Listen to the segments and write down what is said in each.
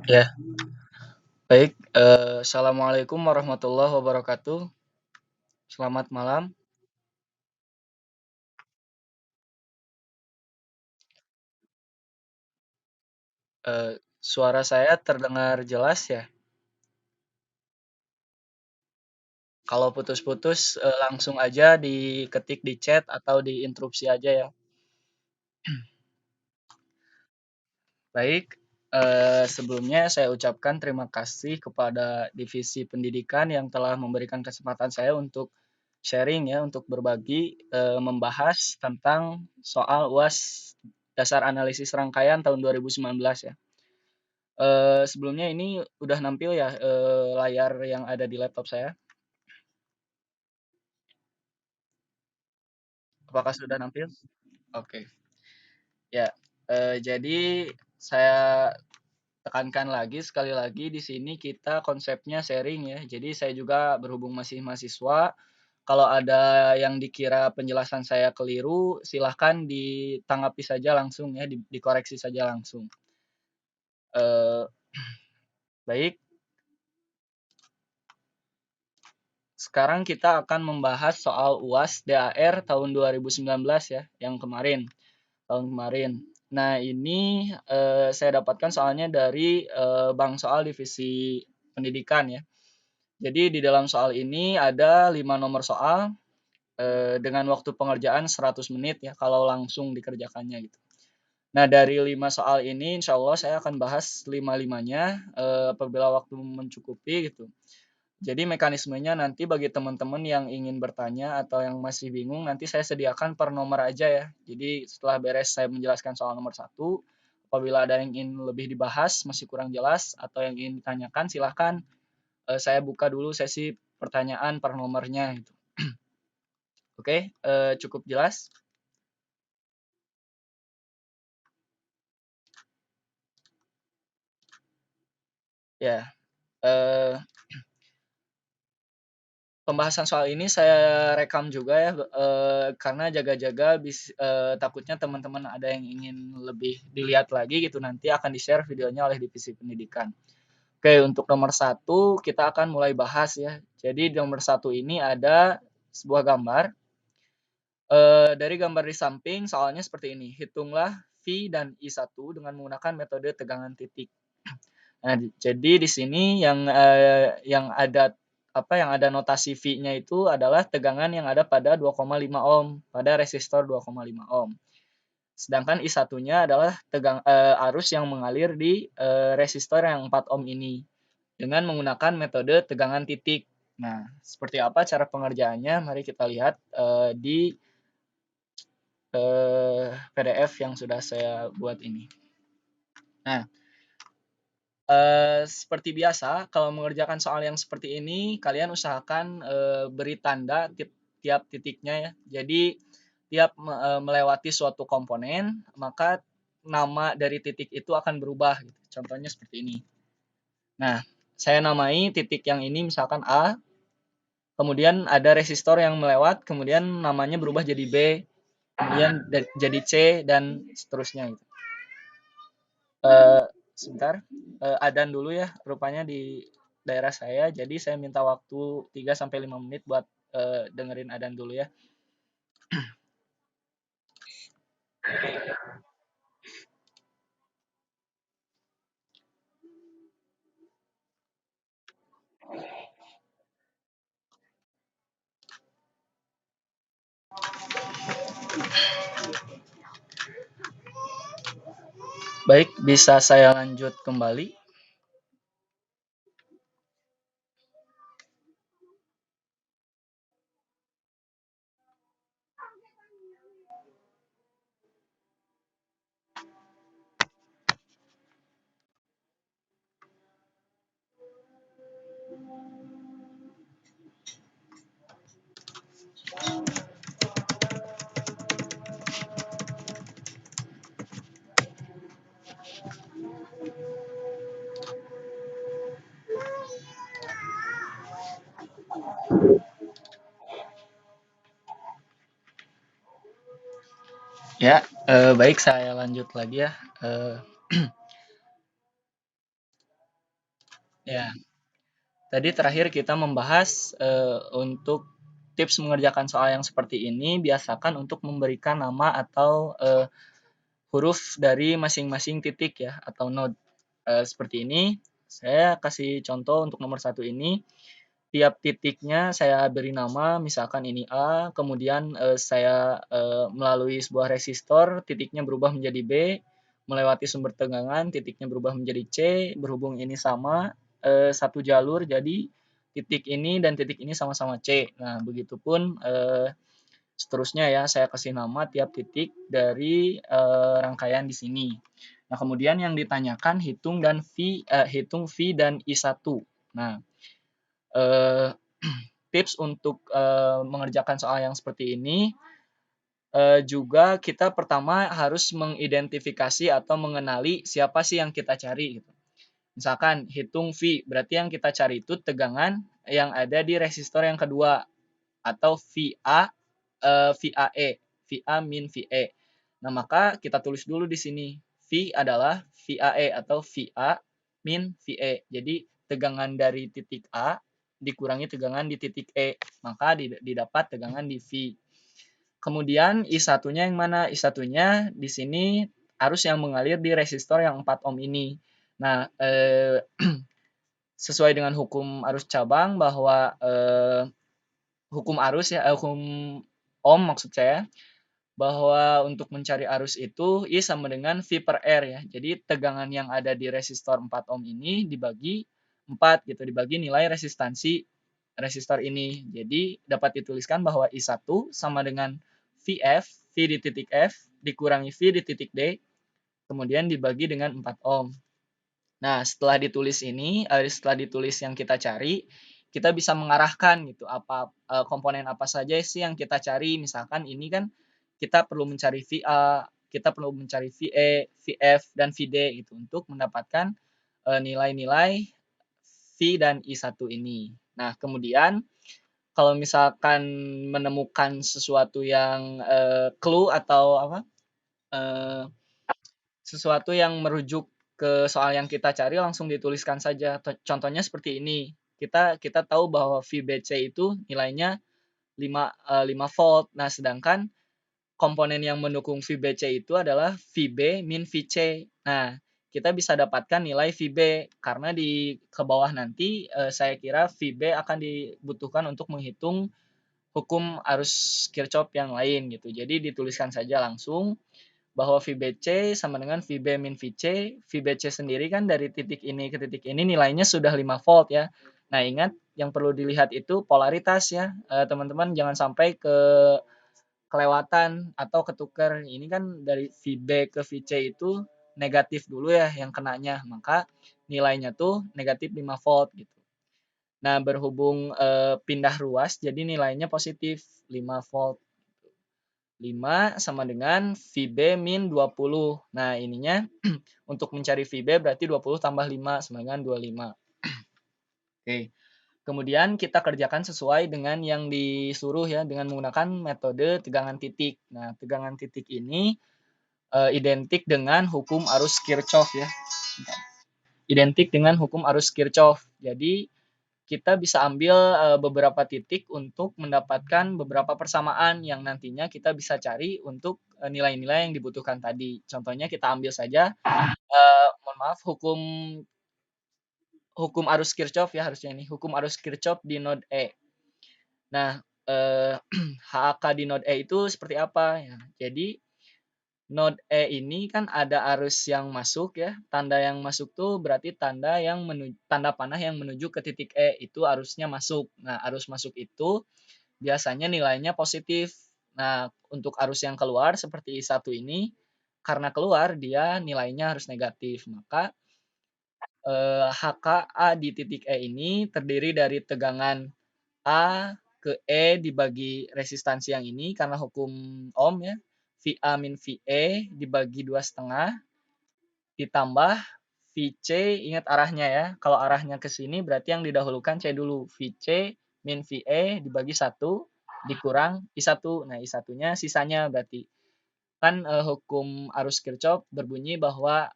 Ya, baik. Assalamualaikum warahmatullahi wabarakatuh. Selamat malam. Suara saya terdengar jelas ya? Kalau putus-putus, langsung aja diketik di chat atau diinterupsi aja ya. Baik, sebelumnya saya ucapkan terima kasih kepada Divisi Pendidikan yang telah memberikan kesempatan saya untuk sharing ya, untuk berbagi, membahas tentang soal UAS Dasar Analisis Rangkaian tahun 2019 ya. Sebelumnya ini udah nampil ya, layar yang ada di laptop saya? Apakah sudah nampil? Oke. Ya, jadi saya tekankan lagi, sekali lagi di sini kita konsepnya sharing ya. Jadi saya juga berhubung masih mahasiswa, kalau ada yang dikira penjelasan saya keliru, silahkan ditanggapi saja langsung ya, dikoreksi saja langsung. Eee, baik, sekarang kita akan membahas soal UAS DAR tahun 2019 ya, yang kemarin, tahun kemarin. Nah, ini saya dapatkan soalnya dari Bank Soal Divisi Pendidikan ya. Jadi di dalam soal ini ada 5 nomor soal dengan waktu pengerjaan 100 menit ya kalau langsung dikerjakannya gitu. Nah, dari 5 soal ini insya Allah saya akan bahas lima-limanya apabila waktu mencukupi gitu. Jadi mekanismenya nanti bagi teman-teman yang ingin bertanya atau yang masih bingung, nanti saya sediakan per nomor aja ya. Jadi setelah beres saya menjelaskan soal nomor satu, apabila ada yang ingin lebih dibahas, masih kurang jelas, atau yang ingin ditanyakan, silahkan saya buka dulu sesi pertanyaan per nomornya. Gitu. Oke, cukup jelas? Ya, eh, pembahasan soal ini saya rekam juga ya, karena jaga-jaga takutnya teman-teman ada yang ingin lebih dilihat lagi gitu, nanti akan di-share videonya oleh Divisi Pendidikan. Oke, untuk nomor satu kita akan mulai bahas ya. Jadi di nomor satu ini ada sebuah gambar. Dari gambar di samping soalnya seperti ini. Hitunglah V dan I1 dengan menggunakan metode tegangan titik. Nah, jadi di sini yang ada yang ada notasi V-nya itu adalah tegangan yang ada pada 2,5 ohm, pada resistor 2,5 ohm. Sedangkan I1-nya adalah arus yang mengalir di resistor yang 4 ohm ini dengan menggunakan metode tegangan titik. Nah, seperti apa cara pengerjaannya? Mari kita lihat di PDF yang sudah saya buat ini. Nah, seperti biasa, kalau mengerjakan soal yang seperti ini, kalian usahakan beri tanda tiap titiknya ya. Jadi tiap melewati suatu komponen, maka nama dari titik itu akan berubah. Gitu. Contohnya seperti ini. Nah, saya namai titik yang ini misalkan A, kemudian ada resistor yang melewat, kemudian namanya berubah jadi B, kemudian jadi C, dan seterusnya. Gitu. Sebentar, adan dulu ya rupanya di daerah saya, jadi saya minta waktu 3-5 menit buat dengerin adan dulu ya. Baik, bisa saya lanjut kembali? Ya, baik saya lanjut lagi ya. Ya, tadi terakhir kita membahas untuk tips mengerjakan soal yang seperti ini, biasakan untuk memberikan nama atau huruf dari masing-masing titik ya atau node. Seperti ini. Saya kasih contoh untuk nomor satu ini. Tiap titiknya saya beri nama, misalkan ini A, kemudian saya melalui sebuah resistor, titiknya berubah menjadi B, melewati sumber tegangan, titiknya berubah menjadi C, berhubung ini sama satu jalur, jadi titik ini dan titik ini sama-sama C. Nah, begitupun seterusnya ya, saya kasih nama tiap titik dari rangkaian di sini. Nah, kemudian yang ditanyakan hitung V dan I1. Nah, eh, tips untuk mengerjakan soal yang seperti ini juga kita pertama harus mengidentifikasi atau mengenali siapa sih yang kita cari gitu. Misalkan hitung V, berarti yang kita cari itu tegangan yang ada di resistor yang kedua atau VA VAE, VA min VE. Nah, maka kita tulis dulu di sini. V adalah VAE atau VA min VE. Jadi tegangan dari titik A dikurangi tegangan di titik E, maka didapat tegangan di V. Kemudian I1-nya yang mana? I1-nya di sini arus yang mengalir di resistor yang 4 ohm ini. Nah, sesuai dengan hukum arus cabang bahwa hukum arus ya, hukum ohm maksud saya, bahwa untuk mencari arus itu I sama dengan V per R ya. Jadi tegangan yang ada di resistor 4 ohm ini dibagi 4 gitu, dibagi nilai resistansi resistor ini. Jadi dapat dituliskan bahwa I1 sama dengan VF, V di titik F, dikurangi V di titik D, kemudian dibagi dengan 4 ohm. Nah, setelah ditulis ini, setelah ditulis yang kita cari, kita bisa mengarahkan gitu apa komponen apa saja sih yang kita cari. Misalkan ini kan kita perlu mencari VA, kita perlu mencari VE, VF dan VD gitu untuk mendapatkan nilai-nilai V dan I1 ini. Nah, kemudian kalau misalkan menemukan sesuatu yang clue atau apa eh, sesuatu yang merujuk ke soal yang kita cari langsung dituliskan saja. Contohnya seperti ini. Kita tahu bahwa VBC itu nilainya 5 volt. Nah, sedangkan komponen yang mendukung VBC itu adalah VB min VC. Nah, kita bisa dapatkan nilai VB karena di ke bawah nanti saya kira VB akan dibutuhkan untuk menghitung hukum arus Kirchhoff yang lain gitu. Jadi dituliskan saja langsung bahwa VBC sama dengan VB min VC. VBC sendiri kan dari titik ini ke titik ini nilainya sudah 5 volt ya. Nah, ingat yang perlu dilihat itu polaritas ya. Teman-teman jangan sampai kelewatan atau ketukar. Ini kan dari VB ke VC itu negatif dulu ya yang kenanya. Maka nilainya tuh negatif 5 volt gitu. Nah, berhubung pindah ruas jadi nilainya positif 5 volt. 5 sama dengan VB min 20. Nah, ininya untuk mencari VB berarti 20 tambah 5 sama dengan 25. Oke. Kemudian kita kerjakan sesuai dengan yang disuruh ya dengan menggunakan metode tegangan titik. Nah, tegangan titik ini identik dengan hukum arus Kirchhoff ya. Identik dengan hukum arus Kirchhoff. Jadi kita bisa ambil beberapa titik untuk mendapatkan beberapa persamaan yang nantinya kita bisa cari untuk nilai-nilai yang dibutuhkan tadi. Contohnya kita ambil saja, mohon maaf, hukum arus Kirchhoff ya harusnya ini, hukum arus Kirchhoff di node E. Nah, HAK di node E itu seperti apa ya? Jadi node E ini kan ada arus yang masuk ya. Tanda yang masuk tuh berarti tanda panah yang menuju ke titik E itu arusnya masuk. Nah, arus masuk itu biasanya nilainya positif. Nah, untuk arus yang keluar seperti I1 ini karena keluar dia nilainya harus negatif. Maka HKA di titik E ini terdiri dari tegangan A ke E dibagi resistansi yang ini karena hukum Ohm ya. VA min VE dibagi 2,5 ditambah VC, ingat arahnya ya. Kalau arahnya ke sini berarti yang didahulukan C dulu. VC min VE dibagi 1 dikurang I1. Nah, I1-nya sisanya berarti Kan hukum arus Kirchhoff berbunyi bahwa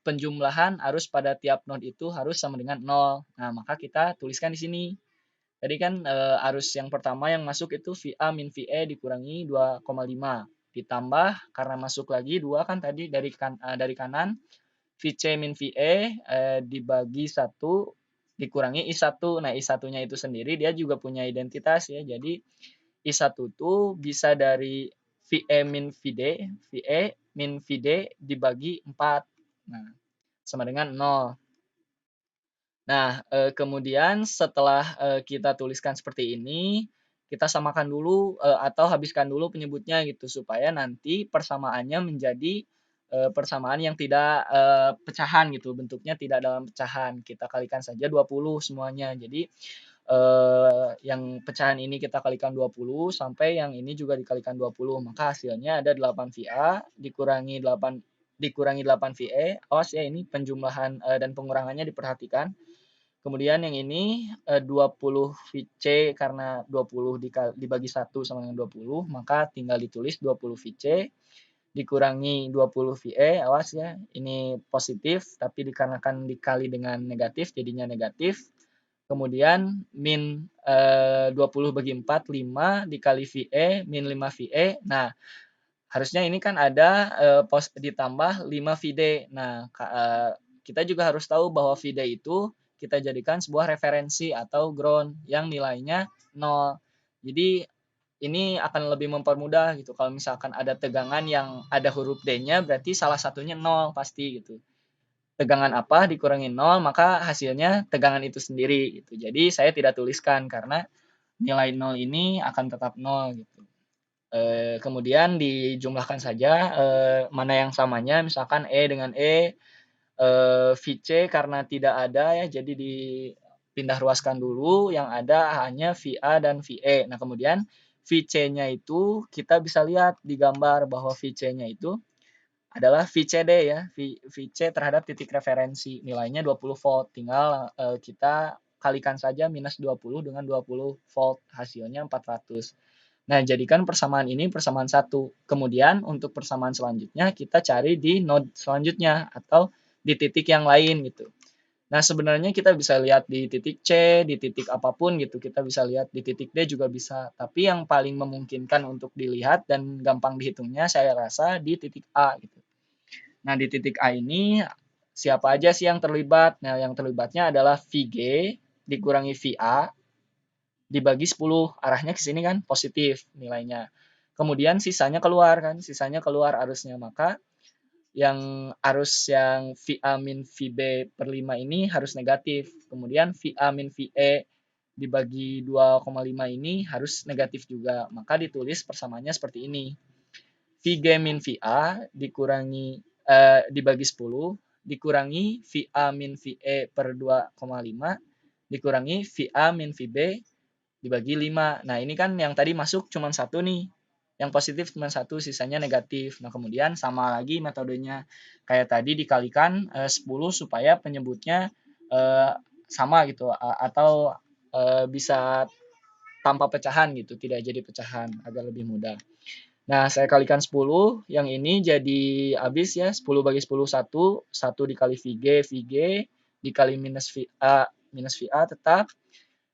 penjumlahan arus pada tiap node itu harus sama dengan 0. Nah, maka kita tuliskan di sini. Tadi kan arus yang pertama yang masuk itu VA min VE dikurangi 2,5. Ditambah karena masuk lagi 2 kan tadi dari kanan VC min VE dibagi 1 dikurangi I1. Nah, I1-nya itu sendiri dia juga punya identitas ya. Jadi I1 itu bisa dari VE min VD, VE min VD dibagi 4. Nah, sama dengan 0. Nah, kemudian setelah kita tuliskan seperti ini, kita samakan dulu atau habiskan dulu penyebutnya gitu supaya nanti persamaannya menjadi persamaan yang tidak pecahan gitu, bentuknya tidak dalam pecahan. Kita kalikan saja 20 semuanya. Jadi yang pecahan ini kita kalikan 20 sampai yang ini juga dikalikan 20, maka hasilnya ada 8 VA dikurangi 8 VE. Awas ya, ini penjumlahan dan pengurangannya diperhatikan. Kemudian yang ini 20 VC karena 20 dibagi 1 sama dengan 20, maka tinggal ditulis 20 VC dikurangi 20 VE. Awas ya, ini positif tapi dikarenakan dikali dengan negatif jadinya negatif. Kemudian min 20 bagi 4, 5 dikali VE min 5 VE. Nah, harusnya ini kan ada ditambah 5 VD. Nah, kita juga harus tahu bahwa VD itu kita jadikan sebuah referensi atau ground yang nilainya 0. Jadi ini akan lebih mempermudah gitu. Kalau misalkan ada tegangan yang ada huruf D-nya berarti salah satunya 0 pasti gitu. Tegangan apa dikurangi 0 maka hasilnya tegangan itu sendiri gitu. Jadi saya tidak tuliskan karena nilai 0 ini akan tetap 0 gitu. Kemudian dijumlahkan saja mana yang samanya, misalkan E dengan E, VC karena tidak ada ya, jadi dipindah ruaskan dulu, yang ada hanya VA dan VE. Nah, kemudian VC-nya itu kita bisa lihat di gambar bahwa VC-nya itu adalah VCD ya, VC terhadap titik referensi, nilainya 20 volt. Tinggal kita kalikan saja minus 20 dengan 20 volt, hasilnya 400. Nah, jadikan persamaan ini persamaan 1. Kemudian untuk persamaan selanjutnya kita cari di node selanjutnya atau di titik yang lain gitu. Nah, sebenarnya kita bisa lihat di titik C, di titik apapun gitu. Kita bisa lihat di titik D juga bisa. Tapi yang paling memungkinkan untuk dilihat dan gampang dihitungnya saya rasa di titik A gitu. Nah, di titik A ini siapa aja sih yang terlibat? Nah, yang terlibatnya adalah VG dikurangi VA dibagi 10, arahnya ke sini kan positif nilainya. Kemudian sisanya keluar kan, sisanya keluar arusnya, maka yang arus yang VA min VB per 5 ini harus negatif. Kemudian VA min VE dibagi 2,5 ini harus negatif juga. Maka ditulis persamaannya seperti ini. VG min VA dikurangi dibagi 10 dikurangi VA min VE per 2,5 dikurangi VA min VB dibagi 5. Nah, ini kan yang tadi masuk cuma 1 nih. Yang positif cuma 1, sisanya negatif. Nah, kemudian sama lagi metodenya. Kayak tadi dikalikan 10 supaya penyebutnya sama gitu atau bisa tanpa pecahan gitu, tidak jadi pecahan, agar lebih mudah. Nah, saya kalikan 10, yang ini jadi habis ya, 10 bagi 10 1, 1 dikali VG, VG dikali minus VA tetap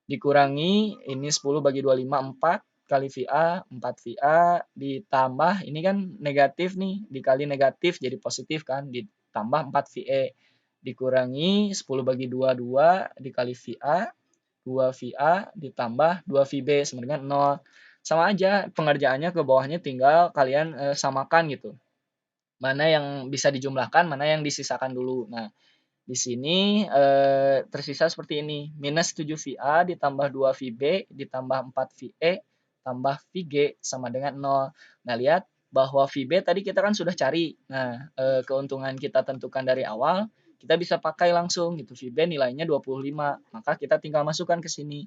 dikurangi ini 10 bagi 25 4 kali VA 4 VA ditambah ini kan negatif nih dikali negatif jadi positif kan ditambah 4 VE dikurangi 10 bagi 2 2 dikali VA 2 VA ditambah 2 VB sama dengan 0. Sama aja pengerjaannya ke bawahnya tinggal kalian samakan gitu. Mana yang bisa dijumlahkan, mana yang disisakan dulu. Nah, di sini tersisa seperti ini. Minus 7 VA ditambah 2 VB ditambah 4 VE tambah VG sama dengan 0. Nah, lihat bahwa VB tadi kita kan sudah cari. Nah, keuntungan kita tentukan dari awal, kita bisa pakai langsung gitu. VB nilainya 25. Maka kita tinggal masukkan ke sini.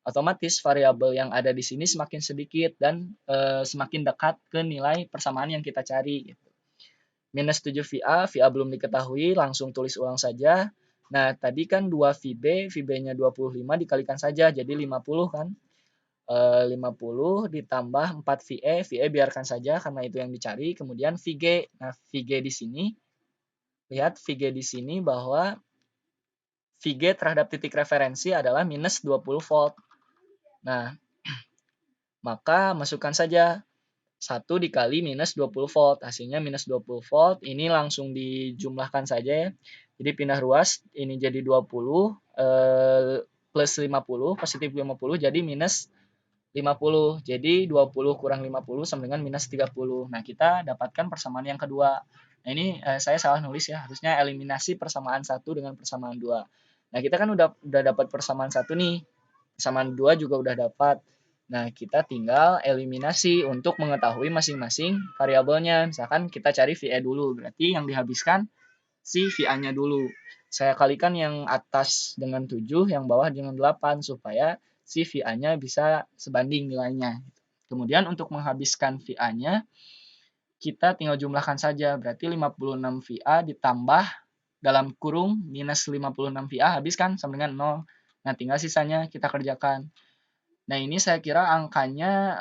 Otomatis variabel yang ada di sini semakin sedikit dan semakin dekat ke nilai persamaan yang kita cari gitu. Minus 7 VA, VA belum diketahui, langsung tulis ulang saja. Nah, tadi kan 2 VB, VB-nya 25 dikalikan saja, jadi 50 kan. 50 ditambah 4 VE, VE biarkan saja karena itu yang dicari, kemudian VG. Nah, VG di sini, lihat VG di sini bahwa VG terhadap titik referensi adalah minus 20 volt. Nah, maka masukkan saja 1 dikali minus 20 volt, hasilnya minus 20 volt, ini langsung dijumlahkan saja ya. Jadi pindah ruas, ini jadi 20, plus 50, positif 50, jadi minus 50. Jadi 20 kurang 50 sama dengan minus 30. Nah, kita dapatkan persamaan yang kedua. Nah, ini saya salah nulis ya, harusnya eliminasi persamaan 1 dengan persamaan 2. Nah, kita kan udah dapat persamaan 1 nih, persamaan 2 juga udah dapat. Nah, kita tinggal eliminasi untuk mengetahui masing-masing variabelnya. Misalkan kita cari VE dulu, berarti yang dihabiskan si VA-nya dulu. Saya kalikan yang atas dengan 7, yang bawah dengan 8, supaya si VA-nya bisa sebanding nilainya. Kemudian untuk menghabiskan VA-nya, kita tinggal jumlahkan saja. Berarti 56 VA ditambah dalam kurung minus 56 VA habis kan sama dengan 0. Nah, tinggal sisanya kita kerjakan. Nah, ini saya kira angkanya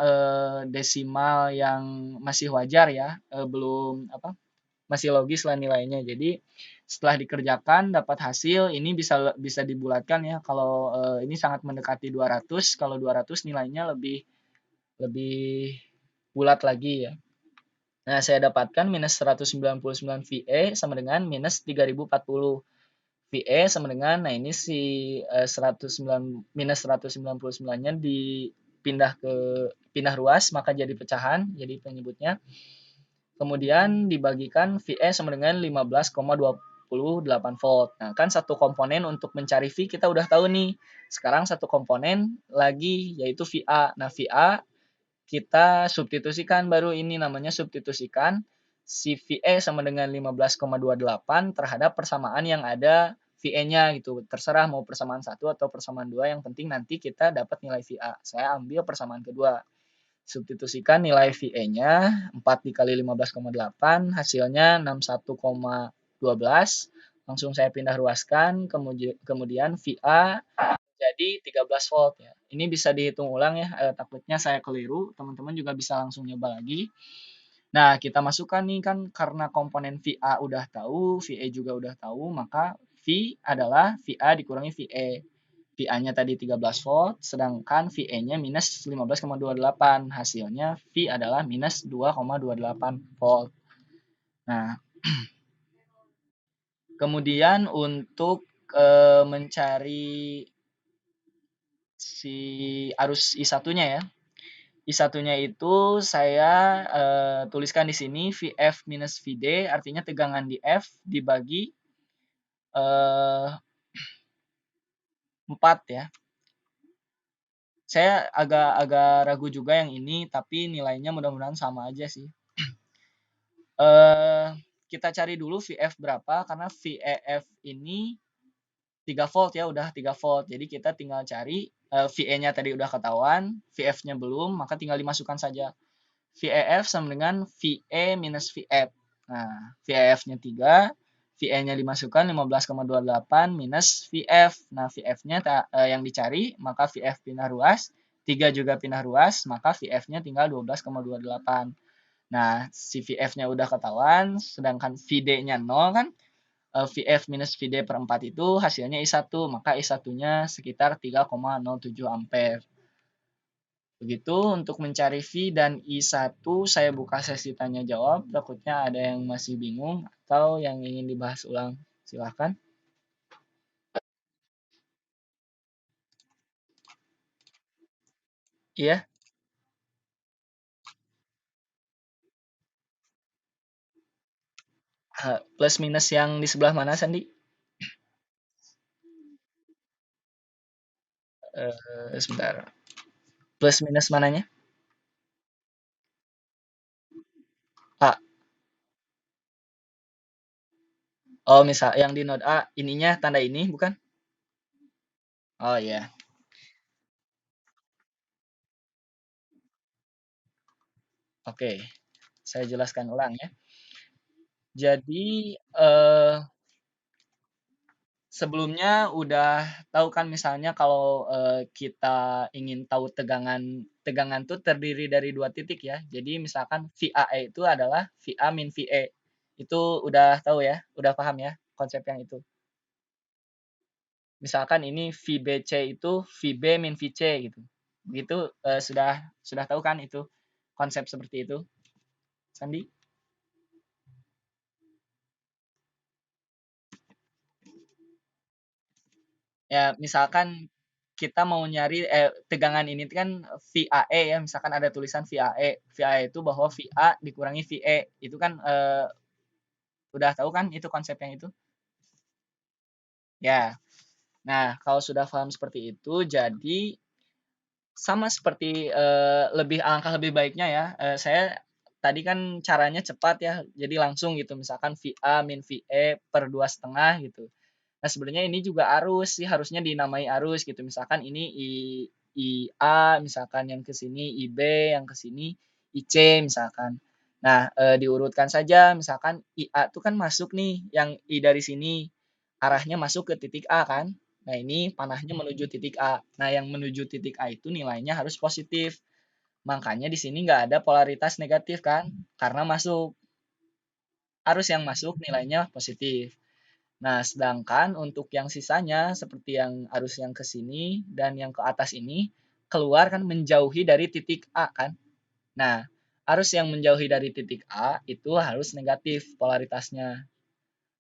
desimal yang masih wajar ya, belum apa, masih logis lah nilainya. Jadi setelah dikerjakan dapat hasil, ini bisa bisa dibulatkan ya. Kalau ini sangat mendekati 200, kalau 200 nilainya lebih lebih bulat lagi ya. Nah, saya dapatkan minus 199 VE sama dengan minus 3040. VE sama dengan, nah ini si 109 minus 199-nya dipindah ke pindah ruas, maka jadi pecahan, jadi penyebutnya. Kemudian dibagikan VE sama dengan 15,28 volt. Nah, kan satu komponen untuk mencari V kita udah tahu nih. Sekarang satu komponen lagi yaitu VA. Nah, VA kita substitusikan baru ini namanya substitusikan si VE sama dengan 15,28 terhadap persamaan yang ada VE-nya gitu. Terserah mau persamaan 1 atau persamaan 2, yang penting nanti kita dapat nilai VA. Saya ambil persamaan kedua. Substitusikan nilai VE-nya 4 dikali 15,8, hasilnya 61,12. Langsung saya pindah ruaskan, kemudian VA jadi 13 volt ya. Ini bisa dihitung ulang ya, takutnya saya keliru, teman-teman juga bisa langsung nyoba lagi. Nah, kita masukkan nih kan karena komponen VA udah tahu, VE juga udah tahu, maka V adalah VA dikurangi VE. VA-nya tadi 13 volt, sedangkan VE-nya minus 15,28. Hasilnya V adalah minus 2,28 volt. Nah, kemudian untuk mencari si arus I1-nya ya. I1-nya itu saya tuliskan di sini VF minus VD, artinya tegangan di F dibagi 4 ya. Saya agak ragu juga yang ini, tapi nilainya mudah-mudahan sama aja sih. Kita cari dulu VF berapa, karena VEF ini 3 volt ya, udah 3 volt. Jadi kita tinggal cari VE-nya tadi udah ketahuan, VF-nya belum, maka tinggal dimasukkan saja. VEF sama dengan VE minus VF. Nah, VEF-nya 3, VE-nya dimasukkan 15,28 minus VF. Nah, VF-nya yang dicari, maka VF pindah ruas, 3 juga pindah ruas, maka VF-nya tinggal 12,28. Nah, si VF-nya udah ketahuan, sedangkan VD-nya 0 kan, VF minus VD per 4 itu hasilnya I1, maka I1-nya sekitar 3,07 ampere. Begitu untuk mencari V dan I1, saya buka sesi tanya jawab, takutnya ada yang masih bingung atau yang ingin dibahas ulang. Silahkan. Iya, plus minus yang di sebelah mana, Sandi? Sebentar. Plus minus mananya? A. Oh, misal yang di node A, ininya tanda ini, bukan? Oh iya, oke. Saya jelaskan ulang ya. Jadi, sebelumnya udah tahu kan misalnya kalau, kita ingin tahu tegangan tegangan tuh terdiri dari 2 titik ya. Jadi misalkan VAE itu adalah VA min VE. Itu udah tahu ya? Udah paham ya konsep yang itu? Misalkan ini VBC itu VB min VC gitu. Begitu, sudah tahu kan itu konsep seperti itu, Sandi? Ya, misalkan kita mau nyari tegangan ini kan VAE ya, misalkan ada tulisan VAE. VAE itu bahwa VA dikurangi VE. Itu kan udah tahu kan itu konsep yang itu? Ya. Nah, kalau sudah paham seperti itu, jadi sama seperti alangkah lebih baiknya ya. Saya tadi kan caranya cepat ya, jadi langsung gitu. Misalkan VA min VE per 2,5 gitu. Nah, sebenarnya ini juga arus sih, harusnya dinamai arus gitu. Misalkan ini IA, misalkan yang ke sini IB, yang ke sini IC misalkan. Nah, diurutkan saja, misalkan IA itu kan masuk nih, yang I dari sini arahnya masuk ke titik A kan. Nah, ini panahnya menuju titik A. Nah, yang menuju titik A itu nilainya harus positif. Makanya di sini nggak ada polaritas negatif kan, karena masuk arus yang masuk nilainya positif. Nah, sedangkan untuk yang sisanya seperti yang arus yang ke sini dan yang ke atas ini keluar kan menjauhi dari titik A kan. Nah, arus yang menjauhi dari titik A itu harus negatif polaritasnya.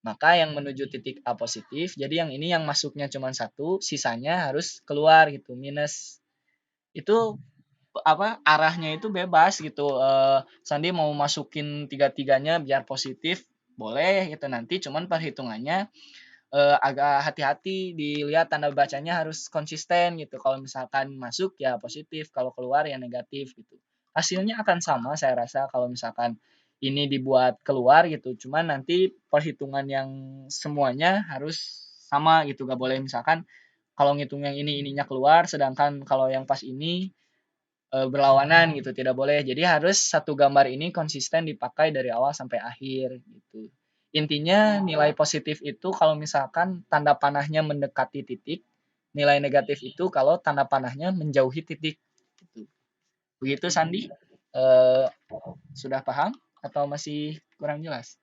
Maka yang menuju titik A positif, jadi yang ini yang masuknya cuma satu, sisanya harus keluar gitu, minus. Itu apa arahnya itu bebas gitu. Sandi mau masukin tiga-tiganya biar positif boleh gitu nanti cuman perhitungannya agak hati-hati dilihat tanda bacanya harus konsisten gitu. Kalau misalkan masuk ya positif, kalau keluar ya negatif gitu. Hasilnya akan sama saya rasa kalau misalkan ini dibuat keluar gitu. Cuman nanti perhitungan yang semuanya harus sama gitu. Gak boleh misalkan kalau ngitung yang ini ininya keluar, sedangkan kalau yang pas ini berlawanan gitu. Tidak boleh. Jadi harus satu gambar ini konsisten dipakai dari awal sampai akhir gitu. Intinya nilai positif itu kalau misalkan tanda panahnya mendekati titik, nilai negatif itu kalau tanda panahnya menjauhi titik. Gitu. Begitu Sandi? Eh, sudah paham atau masih kurang jelas?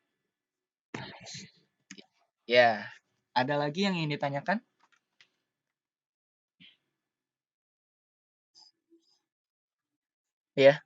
Ya. Ada lagi yang ingin ditanyakan? Ya.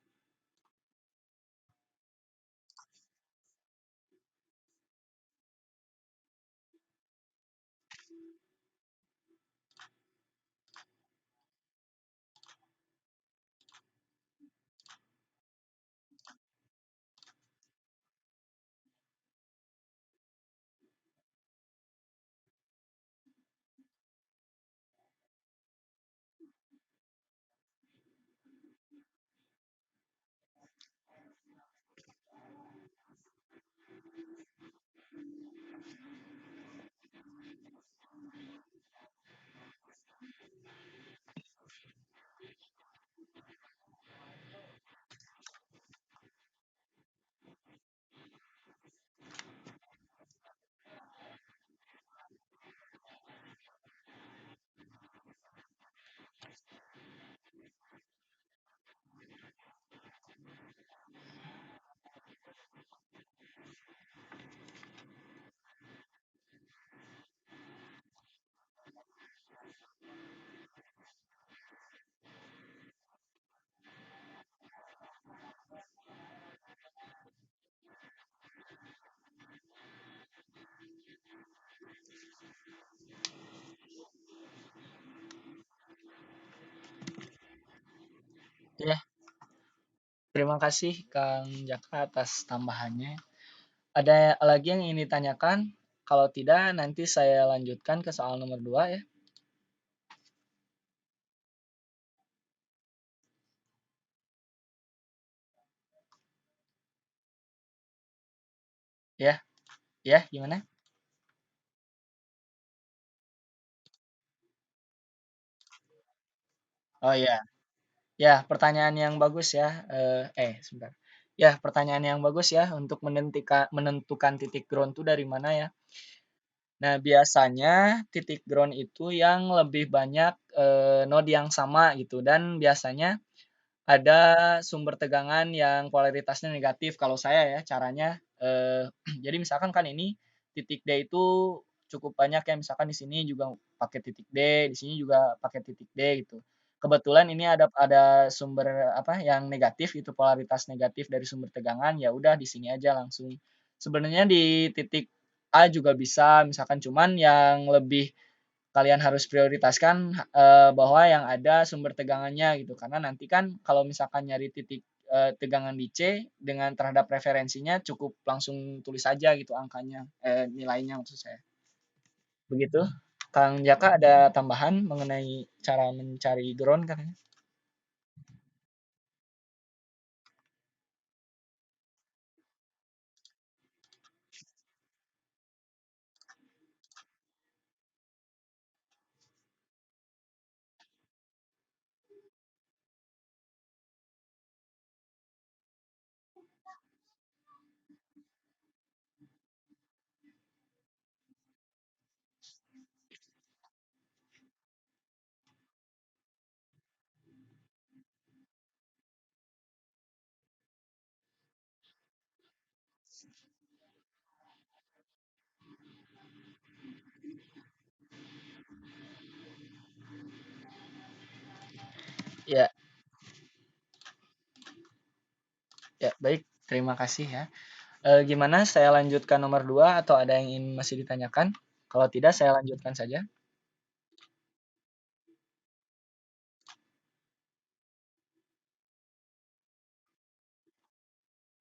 Ya, terima kasih Kang Jaka atas tambahannya. Ada lagi yang ingin ditanyakan? Kalau tidak, nanti saya lanjutkan ke soal nomor 2 ya. Ya, ya, gimana? Oh ya, ya pertanyaan yang bagus ya. Sebentar. Ya, pertanyaan yang bagus ya untuk menentukan titik ground itu dari mana ya. Nah, biasanya titik ground itu yang lebih banyak, node yang sama gitu dan biasanya ada sumber tegangan yang polaritasnya negatif kalau saya ya caranya, jadi misalkan kan ini titik D itu cukup banyak ya, misalkan di sini juga pakai titik D, di sini juga pakai titik D gitu. Kebetulan ini ada sumber apa, yang negatif itu polaritas negatif dari sumber tegangan, ya udah di sini aja langsung. Sebenarnya di titik A juga bisa misalkan, cuman yang lebih kalian harus prioritaskan, bahwa yang ada sumber tegangannya gitu. Karena nanti kan kalau misalkan nyari titik, tegangan di C dengan terhadap referensinya cukup langsung tulis aja gitu angkanya, nilainya maksud saya. Begitu. Kang Jaka ada tambahan mengenai cara mencari ground katanya? Ya, ya baik, terima kasih ya. Gimana saya lanjutkan nomor 2 atau ada yang ingin masih ditanyakan? Kalau tidak saya lanjutkan saja.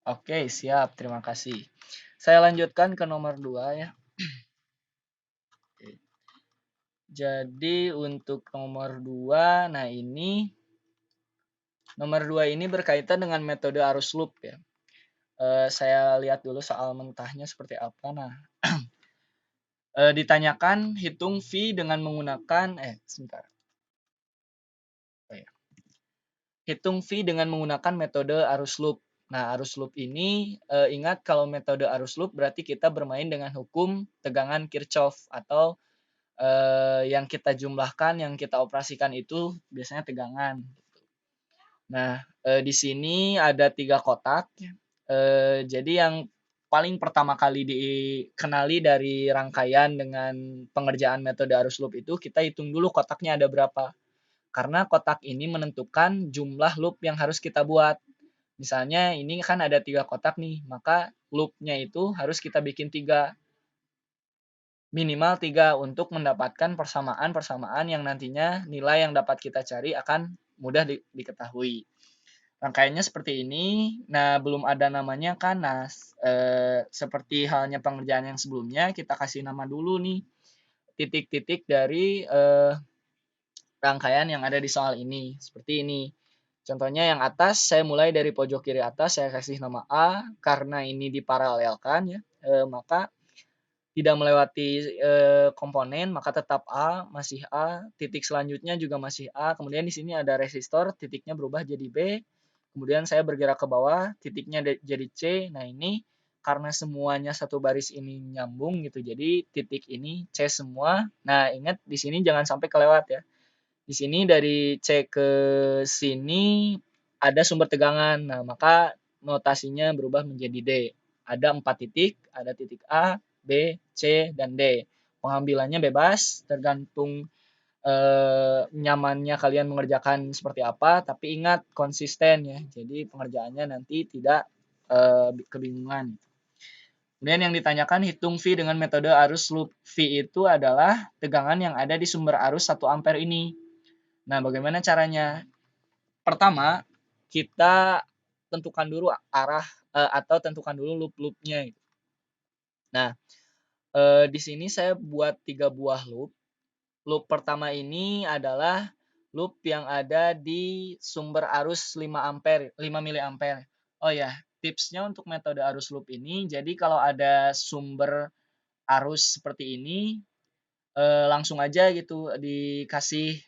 Oke, siap. Terima kasih. Saya lanjutkan ke nomor 2 ya. Jadi untuk nomor 2, nah ini nomor 2 ini berkaitan dengan metode arus loop ya. Saya lihat dulu soal mentahnya seperti apa. Nah, ditanyakan hitung V dengan menggunakan sebentar. Oh, ya. Hitung V dengan menggunakan metode arus loop. Nah, arus loop ini ingat kalau metode arus loop berarti kita bermain dengan hukum tegangan Kirchhoff atau yang kita jumlahkan, yang kita operasikan itu biasanya tegangan. Nah, di sini ada 3 kotak. Jadi yang paling pertama kali dikenali dari rangkaian dengan pengerjaan metode arus loop itu kita hitung dulu kotaknya ada berapa. Karena kotak ini menentukan jumlah loop yang harus kita buat. Misalnya ini kan ada 3 kotak nih, maka loopnya itu harus kita bikin 3, minimal 3 untuk mendapatkan persamaan-persamaan yang nantinya nilai yang dapat kita cari akan mudah diketahui. Rangkaiannya seperti ini. Nah, belum ada namanya kan. Nah, seperti halnya pengerjaan yang sebelumnya, kita kasih nama dulu nih titik-titik dari rangkaian yang ada di soal ini. Seperti ini. Contohnya yang atas, saya mulai dari pojok kiri atas, saya kasih nama A, karena ini diparalelkan ya, maka tidak melewati komponen, maka tetap A, masih A, titik selanjutnya juga masih A, kemudian di sini ada resistor, titiknya berubah jadi B, kemudian saya bergerak ke bawah, titiknya jadi C, nah ini karena semuanya satu baris ini nyambung gitu, jadi titik ini C semua, nah ingat di sini jangan sampai kelewat ya, di sini dari C ke sini ada sumber tegangan. Nah, maka notasinya berubah menjadi D. Ada 4 titik, ada titik A, B, C, dan D. Pengambilannya bebas, tergantung nyamannya kalian mengerjakan seperti apa, tapi ingat konsisten ya. Jadi pengerjaannya nanti tidak kebingungan. Kemudian yang ditanyakan hitung V dengan metode arus loop. V itu adalah tegangan yang ada di sumber arus 1 ampere ini. Nah, bagaimana caranya? Pertama, kita tentukan dulu arah atau tentukan dulu loop-loopnya. Nah, di sini saya buat 3 buah loop. Loop pertama ini adalah loop yang ada di sumber arus 5 ampere, 5 miliampere. Oh ya, tipsnya untuk metode arus loop ini, jadi kalau ada sumber arus seperti ini, langsung aja gitu dikasih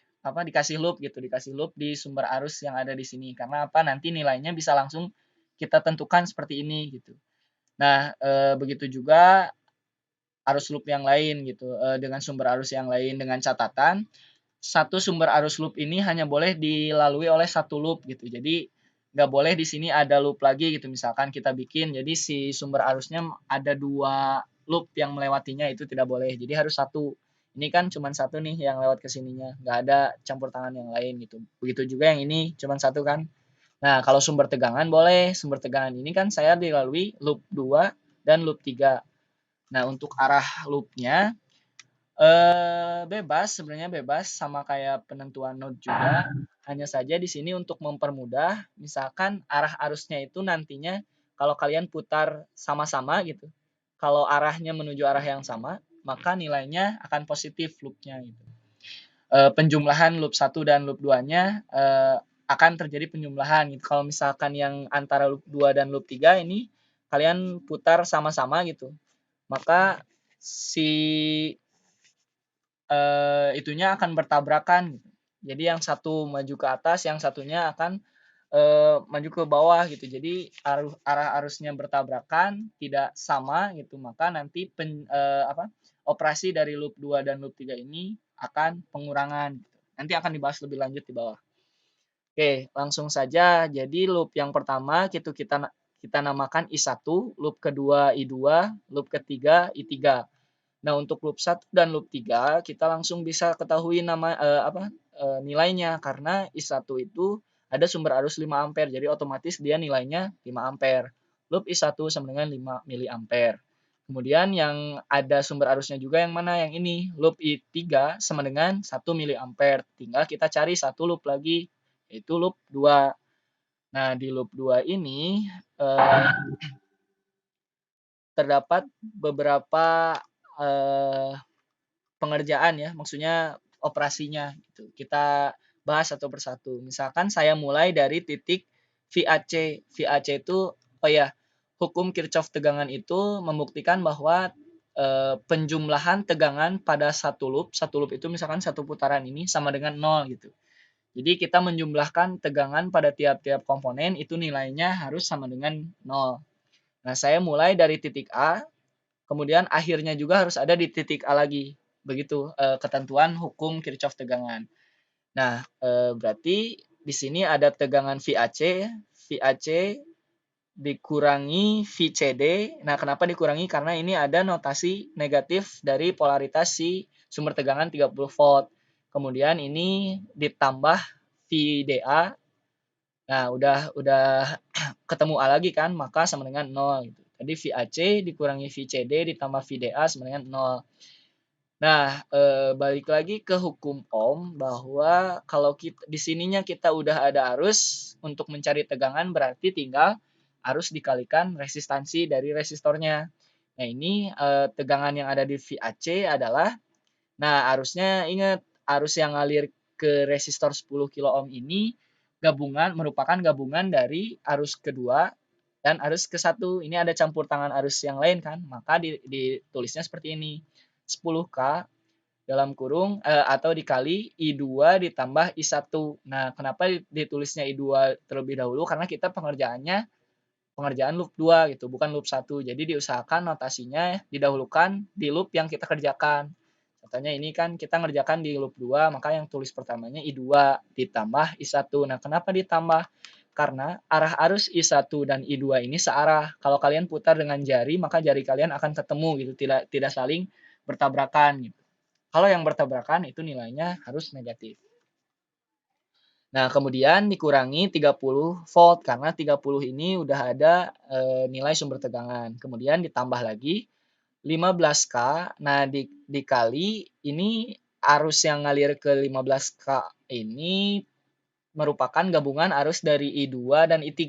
loop gitu, dikasih loop di sumber arus yang ada di sini. Karena apa? Nanti nilainya bisa langsung kita tentukan seperti ini gitu. Nah, begitu juga arus loop yang lain gitu, dengan sumber arus yang lain, dengan catatan satu sumber arus loop ini hanya boleh dilalui oleh satu loop gitu. Jadi nggak boleh di sini ada loop lagi gitu. Misalkan kita bikin, jadi si sumber arusnya ada 2 loop yang melewatinya, itu tidak boleh. Jadi harus satu. Ini kan cuma satu nih yang lewat ke sininya, nggak ada campur tangan yang lain gitu. Begitu juga yang ini cuma satu kan. Nah, kalau sumber tegangan boleh. Sumber tegangan ini kan saya dilalui loop 2 dan loop 3. Nah, untuk arah loopnya bebas, sebenarnya bebas sama kayak penentuan node juga. Hanya saja di sini untuk mempermudah, misalkan arah arusnya itu nantinya kalau kalian putar sama-sama gitu. Kalau arahnya menuju arah yang sama, maka nilainya akan positif loopnya gitu. Penjumlahan loop 1 dan loop 2-nya akan terjadi penjumlahan gitu. Kalau misalkan yang antara loop 2 dan loop 3 ini kalian putar sama-sama gitu, maka si itunya akan bertabrakan gitu. Jadi yang satu maju ke atas, yang satunya akan maju ke bawah gitu. Jadi arah arusnya bertabrakan, tidak sama gitu. Maka nanti operasi dari loop 2 dan loop 3 ini akan pengurangan gitu. Nanti akan dibahas lebih lanjut di bawah. Oke, langsung saja. Jadi loop yang pertama kita namakan I1, loop kedua I2, loop ketiga I3. Nah, untuk loop 1 dan loop 3 kita langsung bisa ketahui nilainya karena I1 itu ada sumber arus 5 ampere. Jadi otomatis dia nilainya 5 ampere. Loop I1 sama dengan 5 mili ampere. Kemudian yang ada sumber arusnya juga yang mana? Yang ini. Loop I3 sama dengan 1 mili ampere. Tinggal kita cari satu loop lagi, yaitu loop 2. Nah, di loop 2 ini terdapat beberapa pengerjaan ya, maksudnya operasinya gitu. Kita bahas satu persatu. Misalkan saya mulai dari titik VAC. VAC itu hukum Kirchhoff tegangan itu membuktikan bahwa penjumlahan tegangan pada satu loop itu misalkan satu putaran ini sama dengan 0 gitu. Jadi kita menjumlahkan tegangan pada tiap-tiap komponen itu nilainya harus sama dengan 0. Nah, saya mulai dari titik A, kemudian akhirnya juga harus ada di titik A lagi. Begitu ketentuan hukum Kirchhoff tegangan. Nah, berarti di sini ada tegangan VAC, VAC dikurangi VCD. Nah, kenapa dikurangi? Karena ini ada notasi negatif dari polaritas si sumber tegangan 30 volt. Kemudian ini ditambah VDA. Nah, udah ketemu A lagi kan, maka sama dengan 0 gitu. Tadi VAC dikurangi VCD ditambah VDA sama dengan 0. Nah, balik lagi ke hukum Ohm bahwa kalau di sininya kita udah ada arus, untuk mencari tegangan berarti tinggal arus dikalikan resistansi dari resistornya. Nah, ini tegangan yang ada di VAC adalah, nah arusnya ingat, arus yang ngalir ke resistor 10 kilo ohm ini merupakan gabungan dari arus kedua dan arus ke satu. Ini ada campur tangan arus yang lain kan, maka ditulisnya seperti ini. 10K dalam kurung atau dikali I2 ditambah I1. Nah, kenapa ditulisnya I2 terlebih dahulu? Karena kita pengerjaan loop 2 gitu, bukan loop 1. Jadi diusahakan notasinya didahulukan di loop yang kita kerjakan. Contohnya ini kan kita ngerjakan di loop 2, maka yang tulis pertamanya I2 ditambah I1. Nah, kenapa ditambah? Karena arah arus I1 dan I2 ini searah. Kalau kalian putar dengan jari, maka jari kalian akan ketemu gitu, tidak saling bertabrakan gitu. Kalau yang bertabrakan itu nilainya harus negatif. Nah, kemudian dikurangi 30 volt karena 30 ini udah ada nilai sumber tegangan. Kemudian ditambah lagi 15K. Nah, dikali ini arus yang ngalir ke 15K ini merupakan gabungan arus dari I2 dan I3.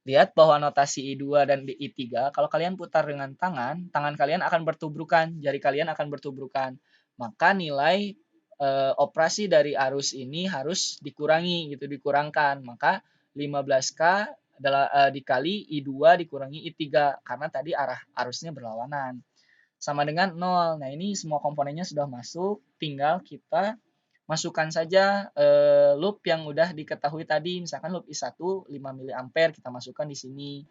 Lihat bahwa notasi I2 dan I3, kalau kalian putar dengan tangan kalian akan bertubrukan, jari kalian akan bertubrukan. Maka nilai operasi dari arus ini harus dikurangi gitu, dikurangkan. Maka 15K adalah dikali I2 dikurangi I3 karena tadi arah arusnya berlawanan. Sama dengan 0. Nah, ini semua komponennya sudah masuk, tinggal kita masukkan saja loop yang udah diketahui tadi, misalkan loop I1 5 mA kita masukkan di sini.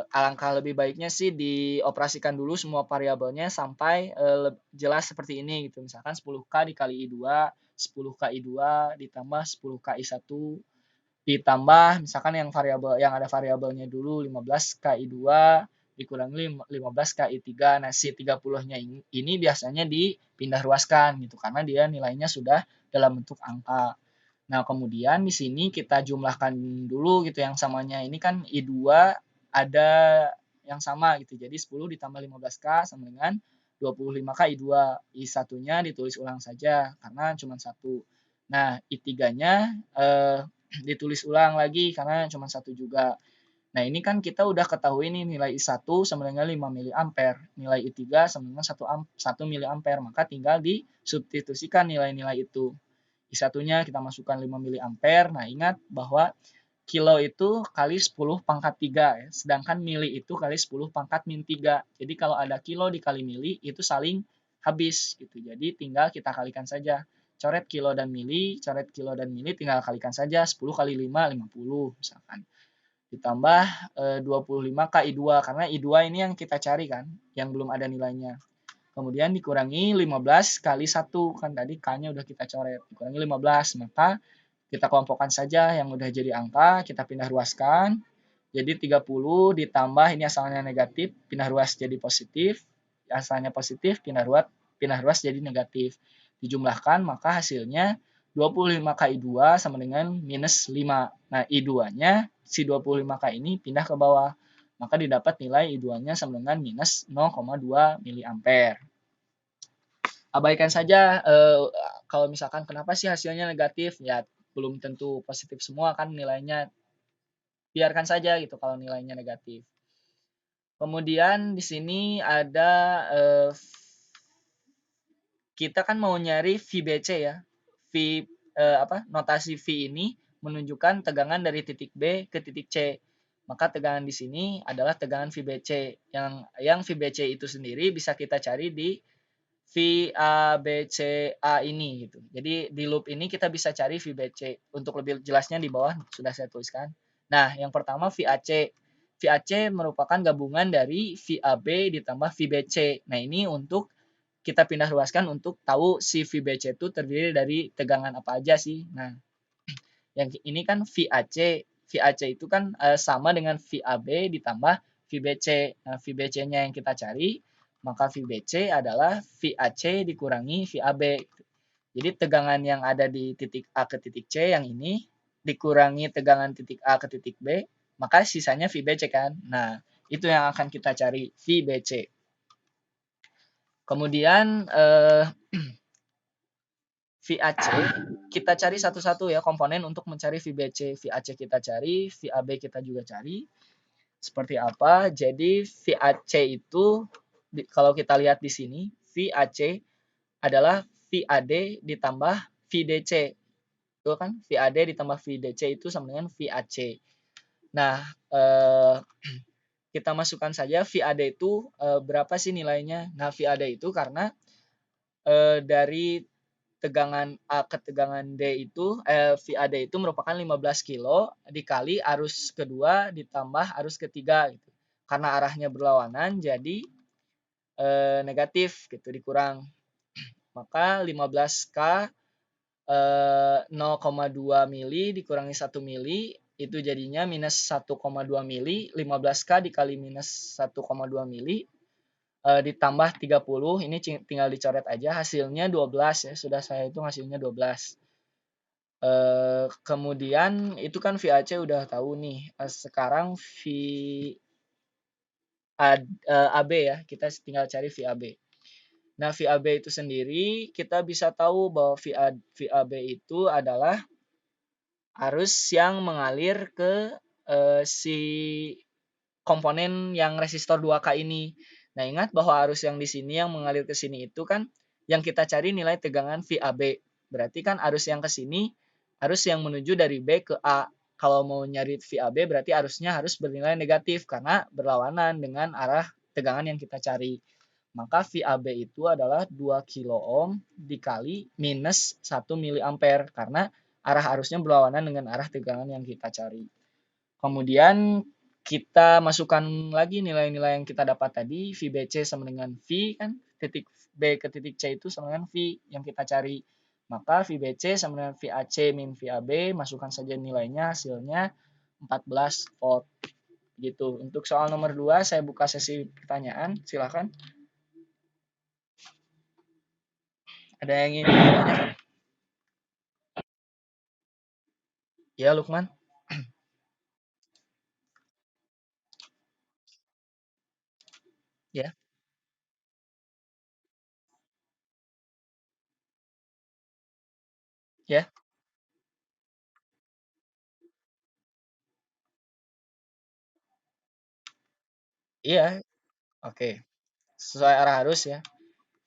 Alangkah lebih baiknya sih dioperasikan dulu semua variabelnya sampai jelas seperti ini gitu. Misalkan 10K dikali I2, 10K I2 ditambah 10K I1 ditambah misalkan yang ada variabelnya dulu 15K I2 dikurangi 15K I3. Nah, si 30-nya ini biasanya dipindah ruaskan gitu karena dia nilainya sudah dalam bentuk angka. Nah, kemudian di sini kita jumlahkan dulu gitu yang samanya. Ini kan I2 ada yang sama gitu. Jadi 10 ditambah 15K sama dengan 25K I2. I1-nya ditulis ulang saja karena cuma satu. Nah, I3-nya ditulis ulang lagi karena cuma satu juga. Nah, ini kan kita udah ketahui nih nilai I1 sama dengan 5 mA, nilai I3 sama dengan 1 mA, maka tinggal disubstitusikan nilai-nilai itu. I1-nya kita masukkan 5 mA. Nah, ingat bahwa kilo itu kali 10 pangkat 3 ya. Sedangkan mili itu kali 10 pangkat min 3. Jadi kalau ada kilo dikali mili itu saling habis gitu. Jadi tinggal kita kalikan saja. Coret kilo dan mili tinggal kalikan saja 10 kali 5 50 misalkan. Ditambah 25 KI2 karena I2 ini yang kita cari kan, yang belum ada nilainya. Kemudian dikurangi 15 kali 1 kan tadi K-nya udah kita coret. Dikurangi 15, maka kita kelompokkan saja yang udah jadi angka, kita pindah ruaskan. Jadi 30 ditambah ini asalnya negatif, pindah ruas jadi positif. Asalnya positif, pindah ruas jadi negatif. Dijumlahkan maka hasilnya 25K I2 sama dengan minus 5. Nah, I2-nya si 25K ini pindah ke bawah. Maka didapat nilai I2-nya sama dengan minus 0,2 mA. Abaikan saja kalau misalkan kenapa sih hasilnya negatif, ya belum tentu positif semua kan nilainya, biarkan saja gitu kalau nilainya negatif. Kemudian di sini ada kita kan mau nyari VBC ya. Notasi V ini menunjukkan tegangan dari titik B ke titik C. Maka tegangan di sini adalah tegangan VBC. Yang VBC itu sendiri bisa kita cari di VABCA ini gitu. Jadi di loop ini kita bisa cari VBC. Untuk lebih jelasnya di bawah sudah saya tuliskan. Nah, yang pertama VAC. VAC merupakan gabungan dari VAB ditambah VBC. Nah, ini untuk kita pindah ruaskan untuk tahu si VBC itu terdiri dari tegangan apa aja sih. Nah, yang ini kan VAC. VAC itu kan sama dengan VAB ditambah VBC. Nah, VBC-nya yang kita cari, maka VBC adalah VAC dikurangi VAB. Jadi tegangan yang ada di titik A ke titik C yang ini dikurangi tegangan titik A ke titik B, maka sisanya VBC kan. Nah, itu yang akan kita cari, VBC. Kemudian VAC kita cari satu-satu ya komponen untuk mencari VBC. VAC kita cari, VAB kita juga cari. Seperti apa? Jadi VAC itu kalau kita lihat di sini, VAC adalah VAD ditambah VDC. Itu kan VAD ditambah VDC itu sama dengan VAC. Nah, kita masukkan saja VAD itu berapa sih nilainya? Nah, VAD itu karena dari tegangan A ke tegangan D itu VAD itu merupakan 15 kilo dikali arus kedua ditambah arus ketiga gitu. Karena arahnya berlawanan jadi negatif gitu dikurang. Maka 15K 0,2 mili dikurangi 1 mili itu jadinya minus 1,2 mili. 15K dikali minus 1,2 mili ditambah 30, ini tinggal dicoret aja, hasilnya 12 ya, sudah saya hitung hasilnya 12. Kemudian itu kan VAC udah tahu nih, sekarang AB ya, kita tinggal cari VAB. Nah, VAB itu sendiri kita bisa tahu bahwa VAB itu adalah arus yang mengalir ke si komponen yang resistor 2K ini. Nah, ingat bahwa arus yang di sini yang mengalir ke sini itu kan yang kita cari nilai tegangan VAB. Berarti kan arus yang ke sini arus yang menuju dari B ke A. Kalau mau nyari VAB berarti arusnya harus bernilai negatif karena berlawanan dengan arah tegangan yang kita cari. Maka VAB itu adalah 2 kilo ohm dikali minus 1 miliampere karena arah arusnya berlawanan dengan arah tegangan yang kita cari. Kemudian kita masukkan lagi nilai-nilai yang kita dapat tadi, VBC sama dengan V kan, titik B ke titik C itu sama dengan V yang kita cari. Maka VBC sama dengan VAC min VAB, masukkan saja nilainya, hasilnya 14 volt. Gitu. Untuk soal nomor 2, saya buka sesi pertanyaan, silakan. Ada yang ingin ditanyakan? Ya, Lukman. Ya, ya, iya. Oke. Sesuai arah arus ya.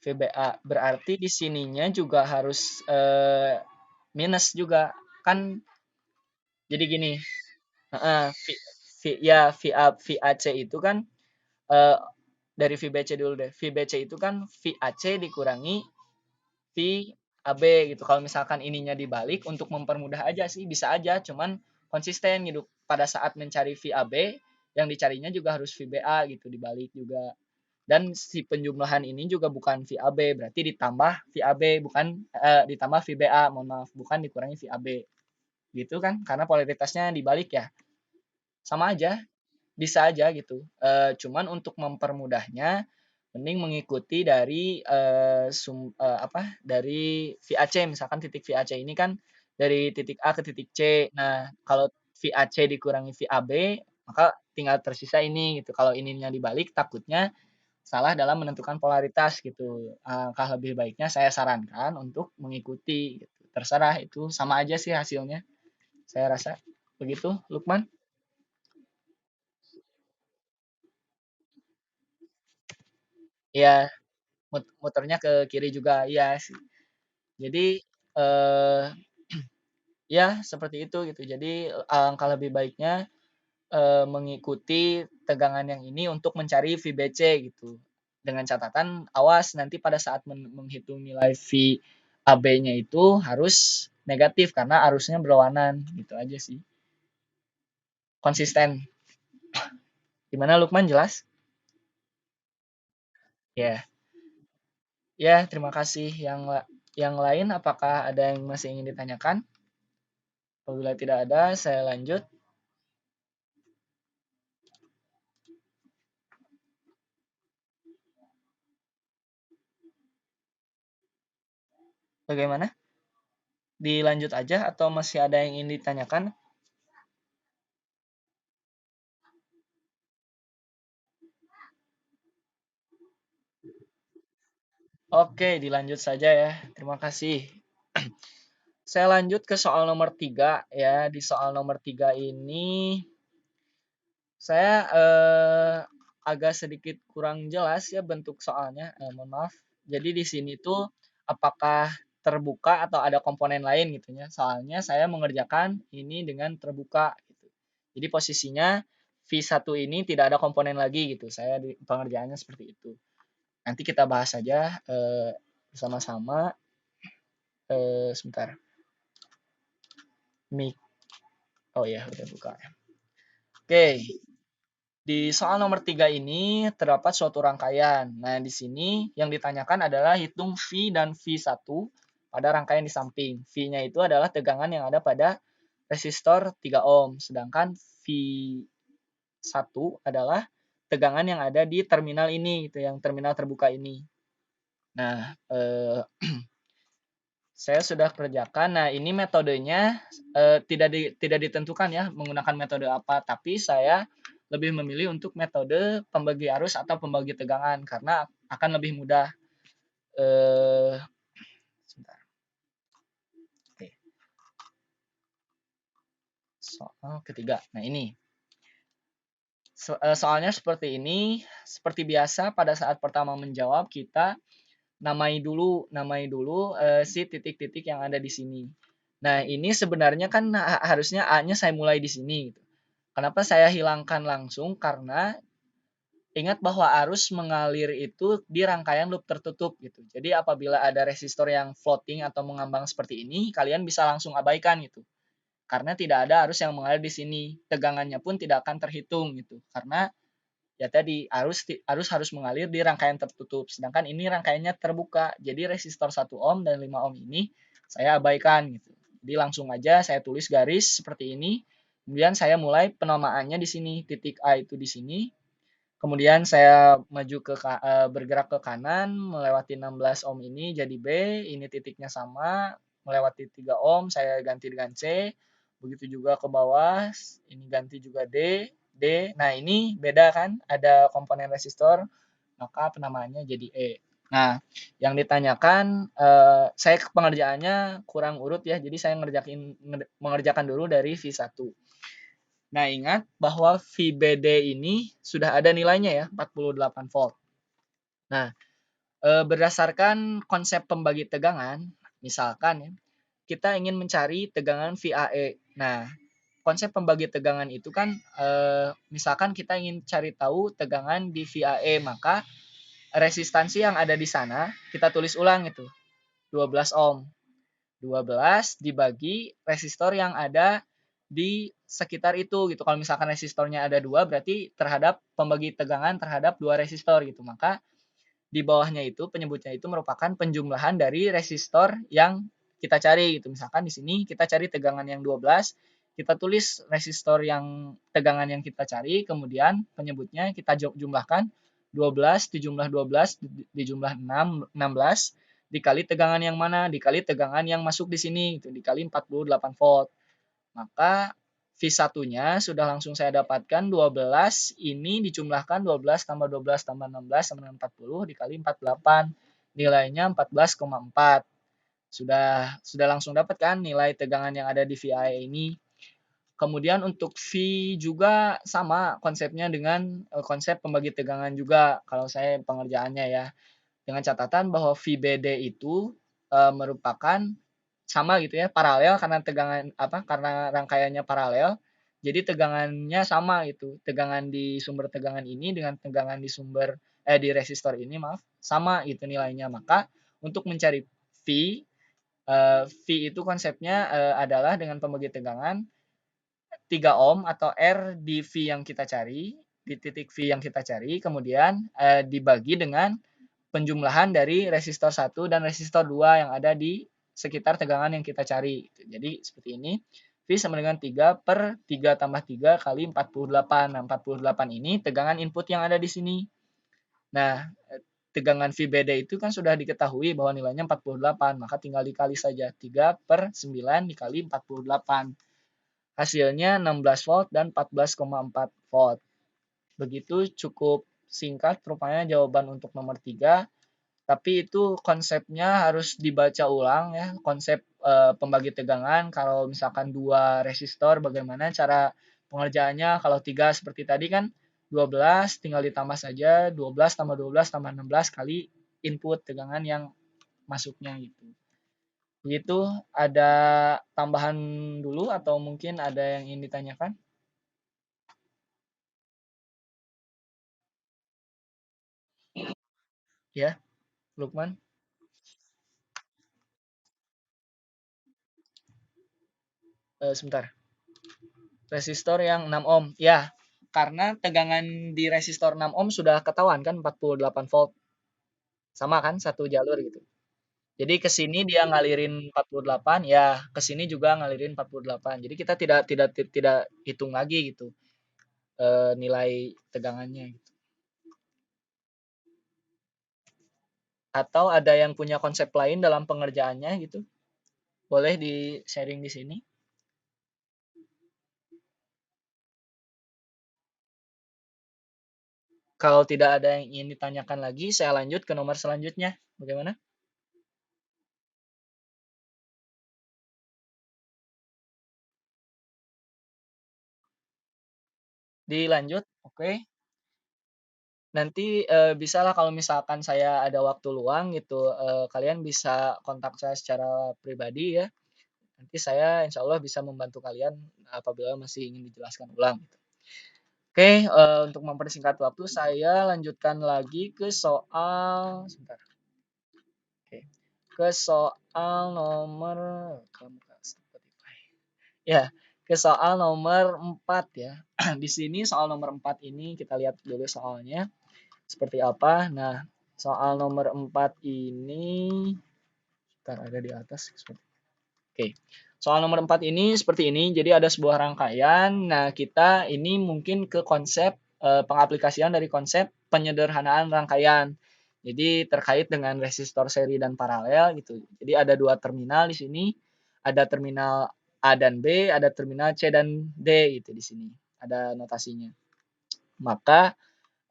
VBA berarti di sininya juga harus minus juga kan, jadi gini, ya VAC itu kan eh, dari VBC dulu deh. VBC itu kan VAC dikurangi VAB gitu. Kalau misalkan ininya dibalik untuk mempermudah aja sih bisa aja, cuman konsisten gitu. Pada saat mencari VAB yang dicarinya juga harus VBA gitu, dibalik juga. Dan si penjumlahan ini juga bukan VAB, berarti ditambah VAB, bukan ditambah VBA, mohon maaf, bukan dikurangi VAB. Gitu kan? Karena polaritasnya dibalik ya. Sama aja, bisa aja gitu. Cuman untuk mempermudahnya mending mengikuti dari dari VAC, misalkan titik VAC ini kan dari titik A ke titik C. Nah, kalau VAC dikurangi VAB, maka tinggal tersisa ini gitu. Kalau ininya dibalik takutnya salah dalam menentukan polaritas gitu. Alangkah lebih baiknya saya sarankan untuk mengikuti gitu. Terserah, itu sama aja sih hasilnya. Saya rasa begitu, Lukman. Ya, muternya ke kiri juga, iya sih. Jadi eh ya seperti itu gitu. Jadi alangkah lebih baiknya mengikuti tegangan yang ini untuk mencari VBC gitu. Dengan catatan awas nanti pada saat menghitung nilai VAB-nya itu harus negatif karena arusnya berlawanan gitu aja sih. Konsisten. Gimana Lukman, jelas? Ya. Ya, terima kasih. Yang lain apakah ada yang masih ingin ditanyakan? Apabila tidak ada, saya lanjut. Bagaimana? Dilanjut aja atau masih ada yang ingin ditanyakan? Oke, dilanjut saja ya. Terima kasih. Saya lanjut ke soal nomor 3 ya. Di soal nomor 3 ini saya agak sedikit kurang jelas ya bentuk soalnya. Mohon maaf. Jadi di sini tuh apakah terbuka atau ada komponen lain gitu ya. Soalnya saya mengerjakan ini dengan terbuka gitu. Jadi posisinya V1 ini tidak ada komponen lagi gitu. Saya di pengerjaannya seperti itu. Nanti kita bahas saja bersama-sama. Sebentar. Mic. Oh ya, udah buka. Oke, di soal nomor 3 ini terdapat suatu rangkaian. Nah, di sini yang ditanyakan adalah hitung V dan V1 pada rangkaian di samping. V-nya itu adalah tegangan yang ada pada resistor 3 ohm, sedangkan V1 adalah tegangan yang ada di terminal ini, gitu, yang terminal terbuka ini. Nah, saya sudah kerjakan. Nah, ini metodenya tidak ditentukan ya menggunakan metode apa, tapi saya lebih memilih untuk metode pembagi arus atau pembagi tegangan karena akan lebih mudah. Eh, sebentar. Oke. Soal ketiga. Nah, ini soalnya seperti ini. Seperti biasa pada saat pertama menjawab kita namai dulu si titik-titik yang ada di sini. Nah, ini sebenarnya kan harusnya A-nya saya mulai di sini gitu. Kenapa saya hilangkan langsung? Karena ingat bahwa arus mengalir itu di rangkaian loop tertutup gitu. Jadi apabila ada resistor yang floating atau mengambang seperti ini, kalian bisa langsung abaikan gitu. karena tidak ada arus yang mengalir di sini. Tegangannya pun tidak akan terhitung gitu. Karena ya tadi arus harus mengalir di rangkaian tertutup. Sedangkan ini rangkaiannya terbuka. Jadi resistor 1 ohm dan 5 ohm ini saya abaikan gitu. Jadi langsung aja saya tulis garis seperti ini. Kemudian saya mulai penamaannya di sini. Titik A itu di sini. Kemudian saya maju bergerak ke kanan melewati 16 ohm ini jadi B, ini titiknya sama, melewati 3 ohm saya ganti dengan C. Begitu juga ke bawah, ini ganti juga D, D. Nah, ini beda kan? Ada komponen resistor, maka penamaannya jadi E. Nah, yang ditanyakan saya pengerjaannya kurang urut ya. Jadi saya mengerjakan dulu dari V1. Nah, ingat bahwa VBD ini sudah ada nilainya ya, 48 volt. Nah, berdasarkan konsep pembagi tegangan, misalkan ya, kita ingin mencari tegangan VAE. Nah, konsep pembagi tegangan itu kan misalkan kita ingin cari tahu tegangan di VAE, maka resistansi yang ada di sana kita tulis ulang itu 12 ohm. 12 dibagi resistor yang ada di sekitar itu gitu. Kalau misalkan resistornya ada 2 berarti terhadap pembagi tegangan terhadap 2 resistor gitu. Maka di bawahnya itu penyebutnya itu merupakan penjumlahan dari resistor yang kita cari gitu. Misalkan di sini kita cari tegangan yang 12, kita tulis resistor yang tegangan yang kita cari, kemudian penyebutnya kita jumlahkan 12 dijumlah 12 dijumlah 16 dikali tegangan yang mana? Dikali tegangan yang masuk di sini itu dikali 48 volt. Maka V1-nya sudah langsung saya dapatkan 12 ini dijumlahkan 12 tambah 12 tambah 16 sama dengan 40 dikali 48. Nilainya 14,4. Sudah langsung dapat kan nilai tegangan yang ada di VI ini. Kemudian untuk V juga sama konsepnya dengan konsep pembagi tegangan juga kalau saya pengerjaannya ya. Dengan catatan bahwa VBD itu merupakan sama gitu ya, paralel karena tegangan karena rangkaiannya paralel. Jadi tegangannya sama gitu. Tegangan di sumber tegangan ini dengan tegangan di resistor ini maaf, sama gitu nilainya. Maka untuk mencari V V itu konsepnya adalah dengan pembagi tegangan 3 ohm atau R di V yang kita cari, di titik V yang kita cari, kemudian dibagi dengan penjumlahan dari resistor 1 dan resistor 2 yang ada di sekitar tegangan yang kita cari. Jadi seperti ini. V sama dengan 3 per 3 tambah 3 kali 48. Nah, 48 ini tegangan input yang ada di sini. Nah, tegangan VBD itu kan sudah diketahui bahwa nilainya 48, maka tinggal dikali saja. 3 per 9 dikali 48. Hasilnya 16 volt dan 14,4 volt. Begitu cukup singkat rupanya jawaban untuk nomor 3. Tapi itu konsepnya harus dibaca ulang ya, konsep pembagi tegangan. Kalau misalkan 2 resistor bagaimana cara pengerjaannya, kalau 3 seperti tadi kan 12 tinggal ditambah saja 12 tambah 12 tambah 16 kali input tegangan yang masuknya gitu. Begitu, ada tambahan dulu atau mungkin ada yang ingin ditanyakan? Ya, Lukman. Sebentar. Resistor yang 6 ohm. Ya, karena tegangan di resistor 6 ohm sudah ketahuan kan 48 volt. Sama kan satu jalur gitu. Jadi ke sini dia ngalirin 48, ya ke sini juga ngalirin 48. Jadi kita tidak hitung lagi gitu nilai tegangannya gitu. Atau ada yang punya konsep lain dalam pengerjaannya gitu? Boleh di-sharing di sini. Kalau tidak ada yang ingin ditanyakan lagi, saya lanjut ke nomor selanjutnya. Bagaimana? Dilanjut, oke. Nanti bisalah kalau misalkan saya ada waktu luang gitu, kalian bisa kontak saya secara pribadi ya. Nanti saya insya Allah bisa membantu kalian apabila masih ingin dijelaskan ulang. Gitu. Oke, untuk mempersingkat waktu, saya lanjutkan lagi ke soal, sebentar. Oke, ke soal nomor, ya, ke soal nomor 4 ya. Di sini soal nomor 4 ini kita lihat dulu soalnya seperti apa. Nah, soal nomor 4 ini ada di atas. Oke. Soal nomor 4 ini seperti ini. Jadi ada sebuah rangkaian. Nah, kita ini mungkin ke konsep pengaplikasian dari konsep penyederhanaan rangkaian. Jadi terkait dengan resistor seri dan paralel gitu. Jadi ada dua terminal di sini. Ada terminal A dan B, ada terminal C dan D gitu di sini. Ada notasinya. Maka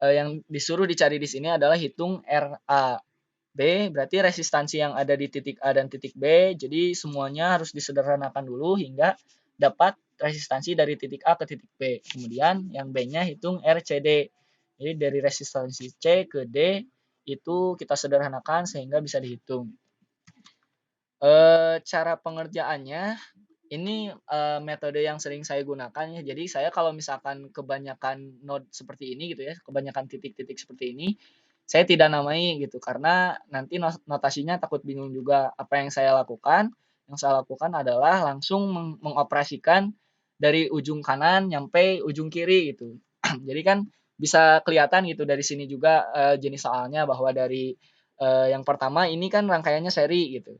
yang disuruh dicari di sini adalah hitung RA. B berarti resistansi yang ada di titik A dan titik B. Jadi semuanya harus disederhanakan dulu hingga dapat resistansi dari titik A ke titik B. Kemudian yang B-nya hitung RCD. Jadi dari resistansi C ke D itu kita sederhanakan sehingga bisa dihitung. Cara pengerjaannya ini metode yang sering saya gunakan ya. Jadi saya kalau misalkan kebanyakan node seperti ini gitu ya, kebanyakan titik-titik seperti ini, saya tidak namai gitu karena nanti notasinya takut bingung juga. Apa yang saya lakukan? Yang saya lakukan adalah langsung mengoperasikan dari ujung kanan nyampe ujung kiri gitu. Jadi kan bisa kelihatan gitu dari sini juga jenis soalnya bahwa dari yang pertama ini kan rangkaiannya seri gitu.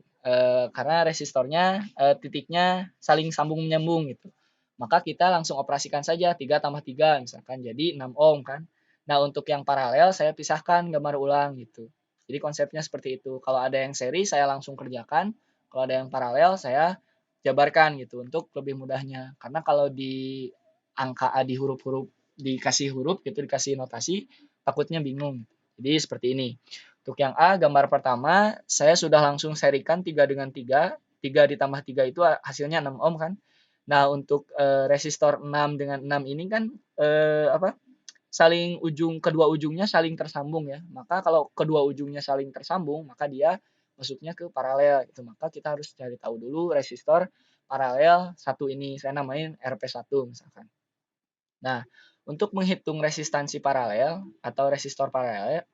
Karena resistornya titiknya saling sambung menyambung gitu. Maka kita langsung operasikan saja 3 tambah 3 misalkan jadi 6 ohm kan. Nah, untuk yang paralel saya pisahkan gambar ulang gitu. Jadi konsepnya seperti itu. Kalau ada yang seri saya langsung kerjakan, kalau ada yang paralel saya jabarkan gitu untuk lebih mudahnya. Karena kalau di angka A di huruf-huruf dikasih huruf gitu dikasih notasi takutnya bingung. Jadi seperti ini. Untuk yang A, gambar pertama, saya sudah langsung serikan 3 dengan 3. 3 ditambah 3 itu hasilnya 6 ohm kan. Nah, untuk resistor 6 dengan 6 ini kan saling kedua ujungnya saling tersambung ya. Maka kalau kedua ujungnya saling tersambung, maka dia masuknya ke paralel gitu. Maka kita harus cari tahu dulu resistor paralel satu ini. Saya namain RP1 misalkan. Nah, untuk menghitung resistansi paralel atau resistor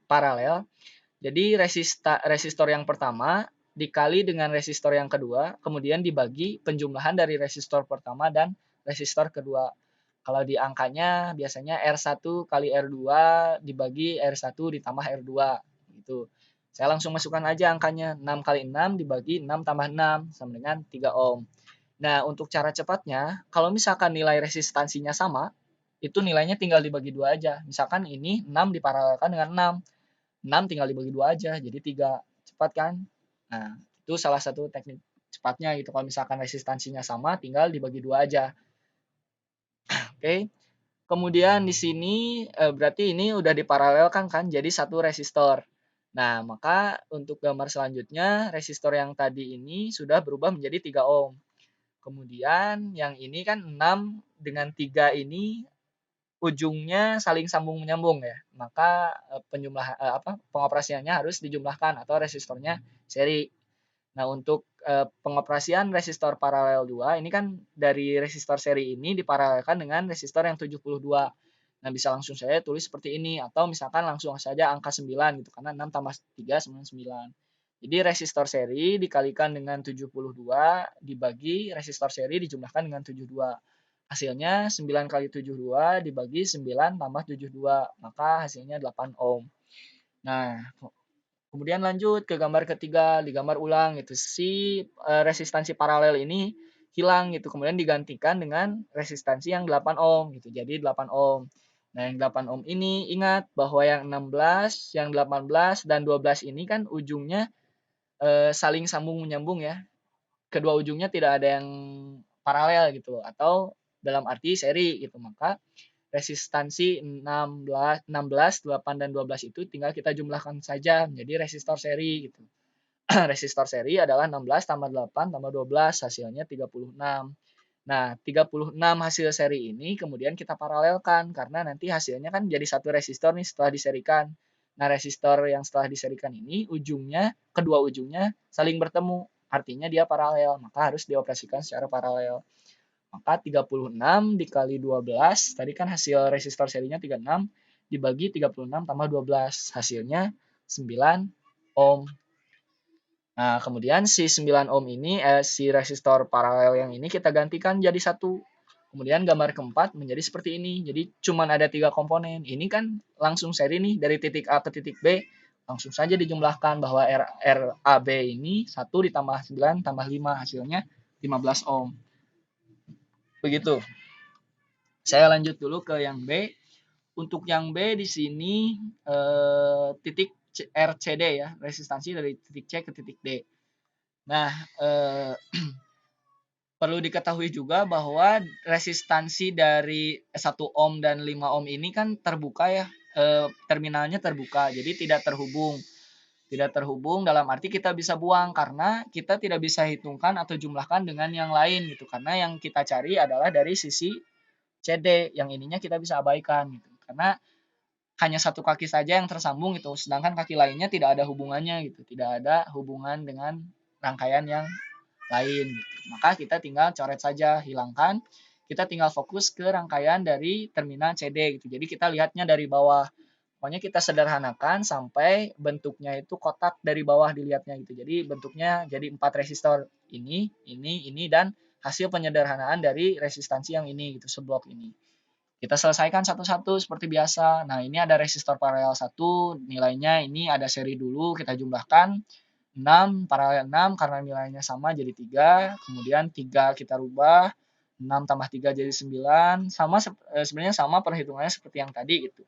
paralel jadi resistor yang pertama dikali dengan resistor yang kedua, kemudian dibagi penjumlahan dari resistor pertama dan resistor kedua. Kalau di angkanya biasanya R1 kali R2 dibagi R1 ditambah R2 gitu. Saya langsung masukkan aja angkanya 6 kali 6 dibagi 6 tambah 6 sama dengan 3 ohm. Nah, untuk cara cepatnya, kalau misalkan nilai resistansinya sama, itu nilainya tinggal dibagi dua aja. Misalkan ini 6 diparalelkan dengan 6. 6 tinggal dibagi dua aja jadi 3. Cepat kan? Nah, itu salah satu teknik cepatnya gitu. Kalau misalkan resistansinya sama tinggal dibagi dua aja. Oke. Kemudian di sini berarti ini udah diparalelkan kan jadi satu resistor. Nah, maka untuk gambar selanjutnya resistor yang tadi ini sudah berubah menjadi 3 ohm. Kemudian yang ini kan 6 dengan 3 ini ujungnya saling sambung menyambung ya. Maka pengoperasiannya harus dijumlahkan atau resistornya seri. Nah, untuk pengoperasian resistor paralel 2 ini kan dari resistor seri ini diparalelkan dengan resistor yang 72. Nah, bisa langsung saya tulis seperti ini atau misalkan langsung saja angka 9 gitu karena 6 tambah 3 sama 9. Jadi resistor seri dikalikan dengan 72 dibagi resistor seri dijumlahkan dengan 72. Hasilnya 9 kali 72 dibagi 9 tambah 72, maka hasilnya 8 ohm. Nah, kemudian lanjut ke gambar ketiga, digambar ulang gitu. Si resistansi paralel ini hilang gitu, kemudian digantikan dengan resistansi yang 8 ohm gitu. Jadi 8 ohm. Nah, yang 8 ohm ini ingat bahwa yang 16, yang 18 dan 12 ini kan ujungnya saling sambung menyambung ya. Kedua ujungnya tidak ada yang paralel gitu atau dalam arti seri gitu. Maka resistansi 16, 8 dan 12 itu tinggal kita jumlahkan saja menjadi resistor seri gitu. Resistor seri adalah 16 tambah 8 tambah 12 hasilnya 36. Nah, 36 hasil seri ini kemudian kita paralelkan karena nanti hasilnya kan jadi satu resistor nih setelah diserikan. Nah, resistor yang setelah diserikan ini kedua ujungnya saling bertemu. Artinya dia paralel, maka harus dioperasikan secara paralel. Maka 36 dikali 12, tadi kan hasil resistor serinya 36, dibagi 36 tambah 12, hasilnya 9 ohm. Nah, kemudian si 9 ohm ini, si resistor paralel yang ini kita gantikan jadi 1. Kemudian gambar keempat menjadi seperti ini. Jadi cuman ada 3 komponen. Ini kan langsung seri nih dari titik A ke titik B. Langsung saja dijumlahkan bahwa RAB ini 1 ditambah 9 tambah 5 hasilnya 15 ohm. Begitu. Saya lanjut dulu ke yang B. Untuk yang B di sini titik RCD ya, resistansi dari titik C ke titik D. Nah, perlu diketahui juga bahwa resistansi dari 1 ohm dan 5 ohm ini kan terbuka ya, terminalnya terbuka, jadi tidak terhubung. Tidak terhubung dalam arti kita bisa buang karena kita tidak bisa hitungkan atau jumlahkan dengan yang lain gitu. Karena yang kita cari adalah dari sisi CD, yang ininya kita bisa abaikan gitu. Karena hanya satu kaki saja yang tersambung gitu, sedangkan kaki lainnya tidak ada hubungannya gitu, tidak ada hubungan dengan rangkaian yang lain gitu. Maka kita tinggal coret saja, hilangkan. Kita tinggal fokus ke rangkaian dari terminal CD gitu. Jadi kita lihatnya dari bawah. Pokoknya kita sederhanakan sampai bentuknya itu kotak dari bawah dilihatnya gitu. Jadi bentuknya jadi 4 resistor ini, dan hasil penyederhanaan dari resistansi yang ini gitu, seblok ini. Kita selesaikan satu-satu seperti biasa. Nah, ini ada resistor paralel 1, nilainya ini ada seri dulu, kita jumlahkan. 6, paralel 6 karena nilainya sama jadi 3, kemudian 3 kita rubah, 6 tambah 3 jadi 9, sama sebenarnya sama perhitungannya seperti yang tadi gitu.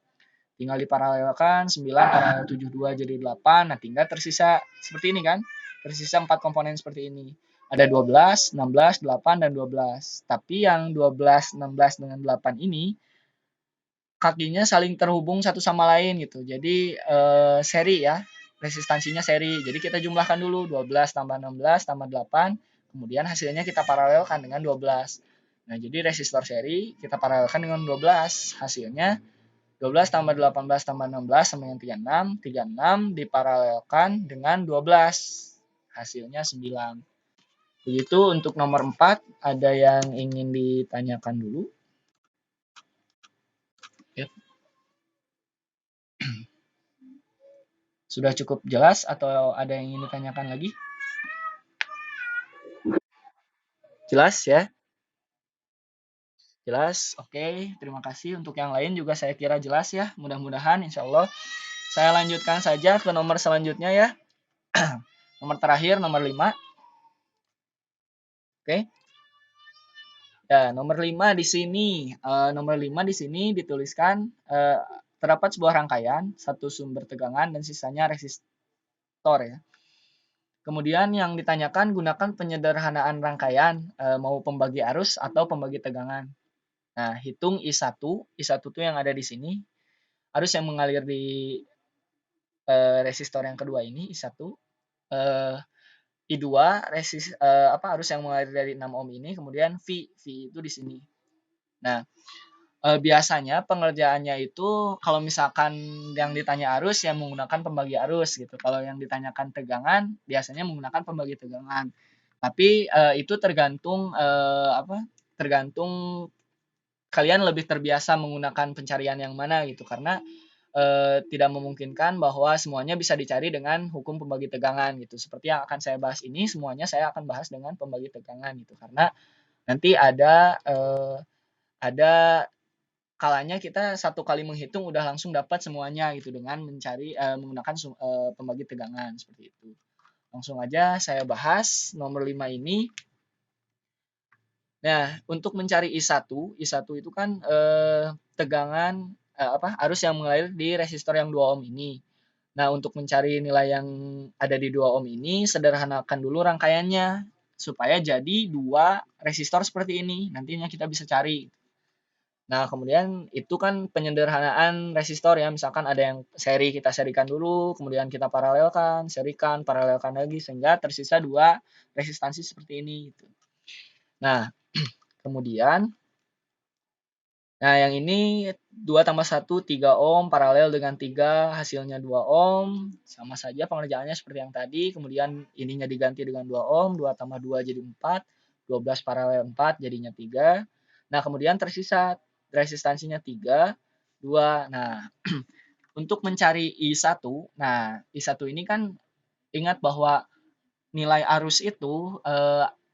Tinggal diparalelkan, 9 paralel 72 jadi 8, nah tinggal tersisa seperti ini kan, tersisa 4 komponen seperti ini. Ada 12, 16, 8, dan 12. Tapi yang 12, 16, dengan 8 ini kakinya saling terhubung satu sama lain gitu. Jadi seri ya, resistansinya seri. Jadi kita jumlahkan dulu 12 tambah 16 tambah 8, kemudian hasilnya kita paralelkan dengan 12. Nah, jadi resistor seri kita paralelkan dengan 12. Hasilnya 12 tambah 18 tambah 16 sama dengan 36. 36 diparalelkan dengan 12. Hasilnya 9. Begitu untuk nomor 4, ada yang ingin ditanyakan dulu? Ya. Sudah cukup jelas atau ada yang ingin ditanyakan lagi? Jelas ya? Jelas, oke. Terima kasih. Untuk yang lain juga saya kira jelas ya. Mudah-mudahan insya Allah. Saya lanjutkan saja ke nomor selanjutnya ya. Nomor terakhir, nomor 5. Oke. Ya, nomor 5 di sini. Nomor 5 di sini dituliskan terdapat sebuah rangkaian, satu sumber tegangan dan sisanya resistor ya. Kemudian yang ditanyakan gunakan penyederhanaan rangkaian, mau pembagi arus atau pembagi tegangan. Nah, hitung I1. I1 itu yang ada di sini. Arus yang mengalir di resistor yang kedua ini I1. I2 arus yang mengalir dari 6 ohm ini, kemudian V itu di sini. Nah, biasanya pengerjaannya itu kalau misalkan yang ditanya arus yang menggunakan pembagi arus gitu. Kalau yang ditanyakan tegangan biasanya menggunakan pembagi tegangan. Tapi itu tergantung tergantung kalian lebih terbiasa menggunakan pencarian yang mana gitu, karena tidak memungkinkan bahwa semuanya bisa dicari dengan hukum pembagi tegangan gitu. Seperti yang akan saya bahas ini, semuanya saya akan bahas dengan pembagi tegangan gitu, karena nanti ada kalanya kita satu kali menghitung udah langsung dapat semuanya gitu dengan mencari menggunakan pembagi tegangan seperti itu. Langsung aja saya bahas nomor 5 ini. Nah, untuk mencari I1 itu kan tegangan arus yang mengalir di resistor yang 2 ohm ini. Nah, untuk mencari nilai yang ada di 2 ohm ini, sederhanakan dulu rangkaiannya supaya jadi 2 resistor seperti ini. Nantinya kita bisa cari. Nah, kemudian itu kan penyederhanaan resistor ya. Misalkan ada yang seri, kita serikan dulu, kemudian kita paralelkan, serikan, paralelkan lagi sehingga tersisa 2 resistansi seperti ini gitu. Nah, kemudian yang ini 2 tambah 1, 3 ohm, paralel dengan 3, hasilnya 2 ohm. Sama saja pengerjaannya seperti yang tadi. Kemudian ininya diganti dengan 2 ohm, 2 tambah 2 jadi 4, 12 paralel 4 jadinya 3. Nah, kemudian tersisa resistansinya 3, 2. Nah, untuk mencari I1, nah I1 ini kan ingat bahwa nilai arus itu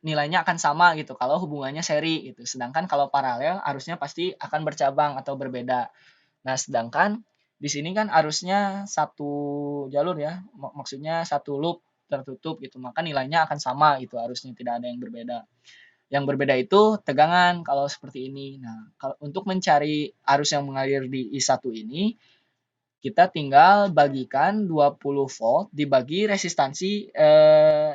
nilainya akan sama gitu kalau hubungannya seri gitu. Sedangkan kalau paralel arusnya pasti akan bercabang atau berbeda. Nah, sedangkan di sini kan arusnya satu jalur ya, maksudnya satu loop tertutup gitu, maka nilainya akan sama gitu, arusnya tidak ada yang berbeda. Yang berbeda itu tegangan kalau seperti ini. Nah, kalau untuk mencari arus yang mengalir di I1 ini, kita tinggal bagikan 20 volt dibagi resistansi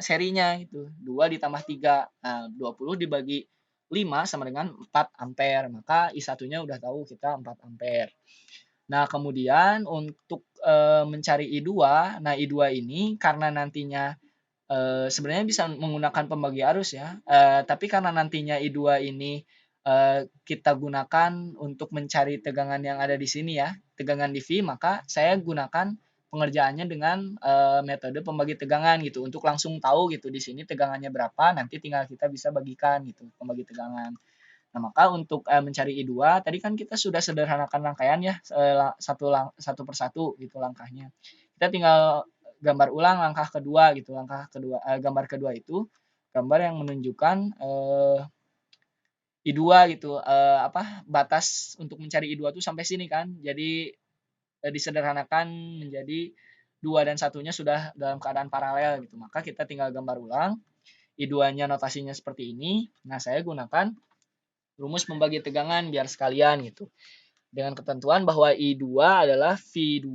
serinya itu 2 ditambah 3. Nah, 20 dibagi 5 sama dengan 4 ampere. Maka I1-nya udah tahu kita 4 ampere. Nah, kemudian untuk mencari I2, nah I2 ini karena nantinya sebenarnya bisa menggunakan pembagi arus ya, tapi karena nantinya I2 ini kita gunakan untuk mencari tegangan yang ada di sini ya, tegangan di V, maka saya gunakan pengerjaannya dengan metode pembagi tegangan gitu, untuk langsung tahu gitu di sini tegangannya berapa, nanti tinggal kita bisa bagikan gitu, pembagi tegangan. Nah, maka untuk mencari I2 tadi kan kita sudah sederhanakan rangkaian ya, satu persatu gitu langkahnya. Kita tinggal gambar ulang langkah kedua gitu. Langkah kedua, gambar kedua itu gambar yang menunjukkan I2 gitu, batas untuk mencari I2 itu sampai sini kan. Jadi disederhanakan menjadi dua dan satunya sudah dalam keadaan paralel gitu. Maka kita tinggal gambar ulang. I2-nya notasinya seperti ini. Nah, saya gunakan rumus membagi tegangan biar sekalian gitu. Dengan ketentuan bahwa I2 adalah V2,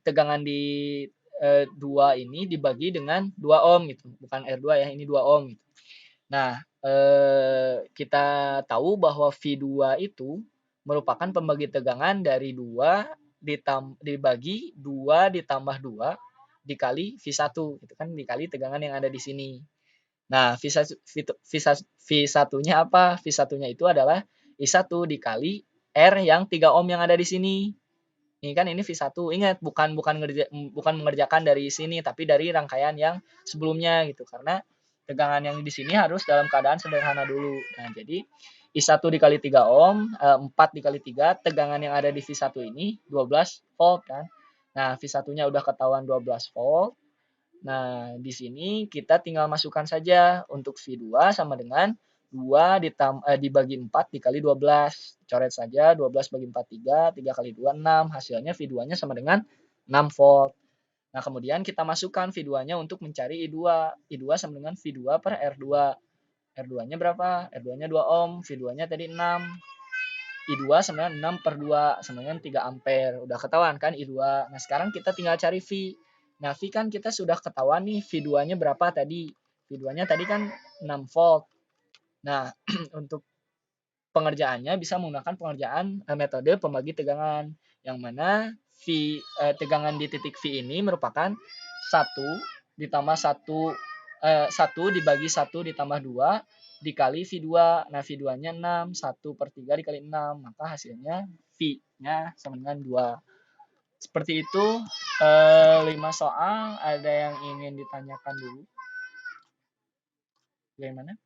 tegangan di 2 ini dibagi dengan 2 ohm gitu. Bukan R2 ya, ini 2 ohm gitu. Nah, kita tahu bahwa V2 itu merupakan pembagi tegangan dari 2 dibagi 2 ditambah 2 dikali V1 gitu kan, dikali tegangan yang ada di sini. Nah, V1-nya apa? V1-nya itu adalah I1 dikali R yang 3 ohm yang ada di sini. Ini kan ini V1. Ingat, bukan mengerjakan dari sini, tapi dari rangkaian yang sebelumnya gitu. Karena tegangan yang di sini harus dalam keadaan sederhana dulu. Nah, jadi I1 dikali 3 ohm, 4 dikali 3, tegangan yang ada di V1 ini 12 volt kan. Nah, V1-nya udah ketahuan 12 volt. Nah, di sini kita tinggal masukkan saja untuk V2 sama dengan 2 dibagi 4 dikali 12. Coret saja 12 bagi 4 3, 3 kali 2 6. Hasilnya V2-nya sama dengan 6 volt. Nah, kemudian kita masukkan V2-nya untuk mencari I2. I2 sama dengan V2 per R2. R2-nya berapa? R2-nya 2 ohm, V2-nya tadi 6. I2 sama dengan 6 per 2 sama dengan 3 ampere. Udah ketahuan kan I2. Nah, sekarang kita tinggal cari V. Nah, V kan kita sudah ketahuan nih V2-nya berapa tadi. V2-nya tadi kan 6 volt. Nah, untuk pengerjaannya bisa menggunakan pengerjaan metode pembagi tegangan. Yang mana tegangan di titik V ini merupakan 1 ditambah 1 dibagi 1 ditambah 2 dikali V2. Nah, V2-nya 6, 1 per 3 dikali 6. Maka hasilnya V-nya sama dengan 2. Seperti itu 5 soal. Ada yang ingin ditanyakan dulu? Bagaimana?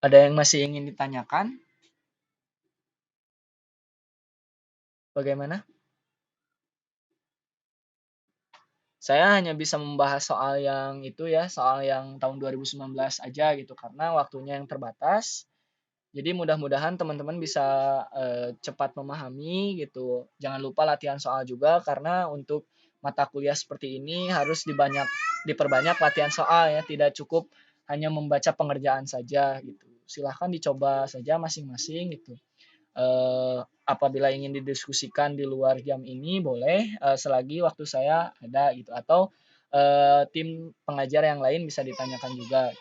Ada yang masih ingin ditanyakan? Bagaimana? Saya hanya bisa membahas soal yang itu ya, soal yang tahun 2019 aja gitu, karena waktunya yang terbatas. Jadi mudah-mudahan teman-teman bisa cepat memahami gitu. Jangan lupa latihan soal juga, karena untuk mata kuliah seperti ini harus diperbanyak latihan soal ya, tidak cukup hanya membaca pengerjaan saja gitu. Silahkan dicoba saja masing-masing gitu. Apabila ingin didiskusikan di luar jam ini boleh, selagi waktu saya ada gitu, atau tim pengajar yang lain bisa ditanyakan juga.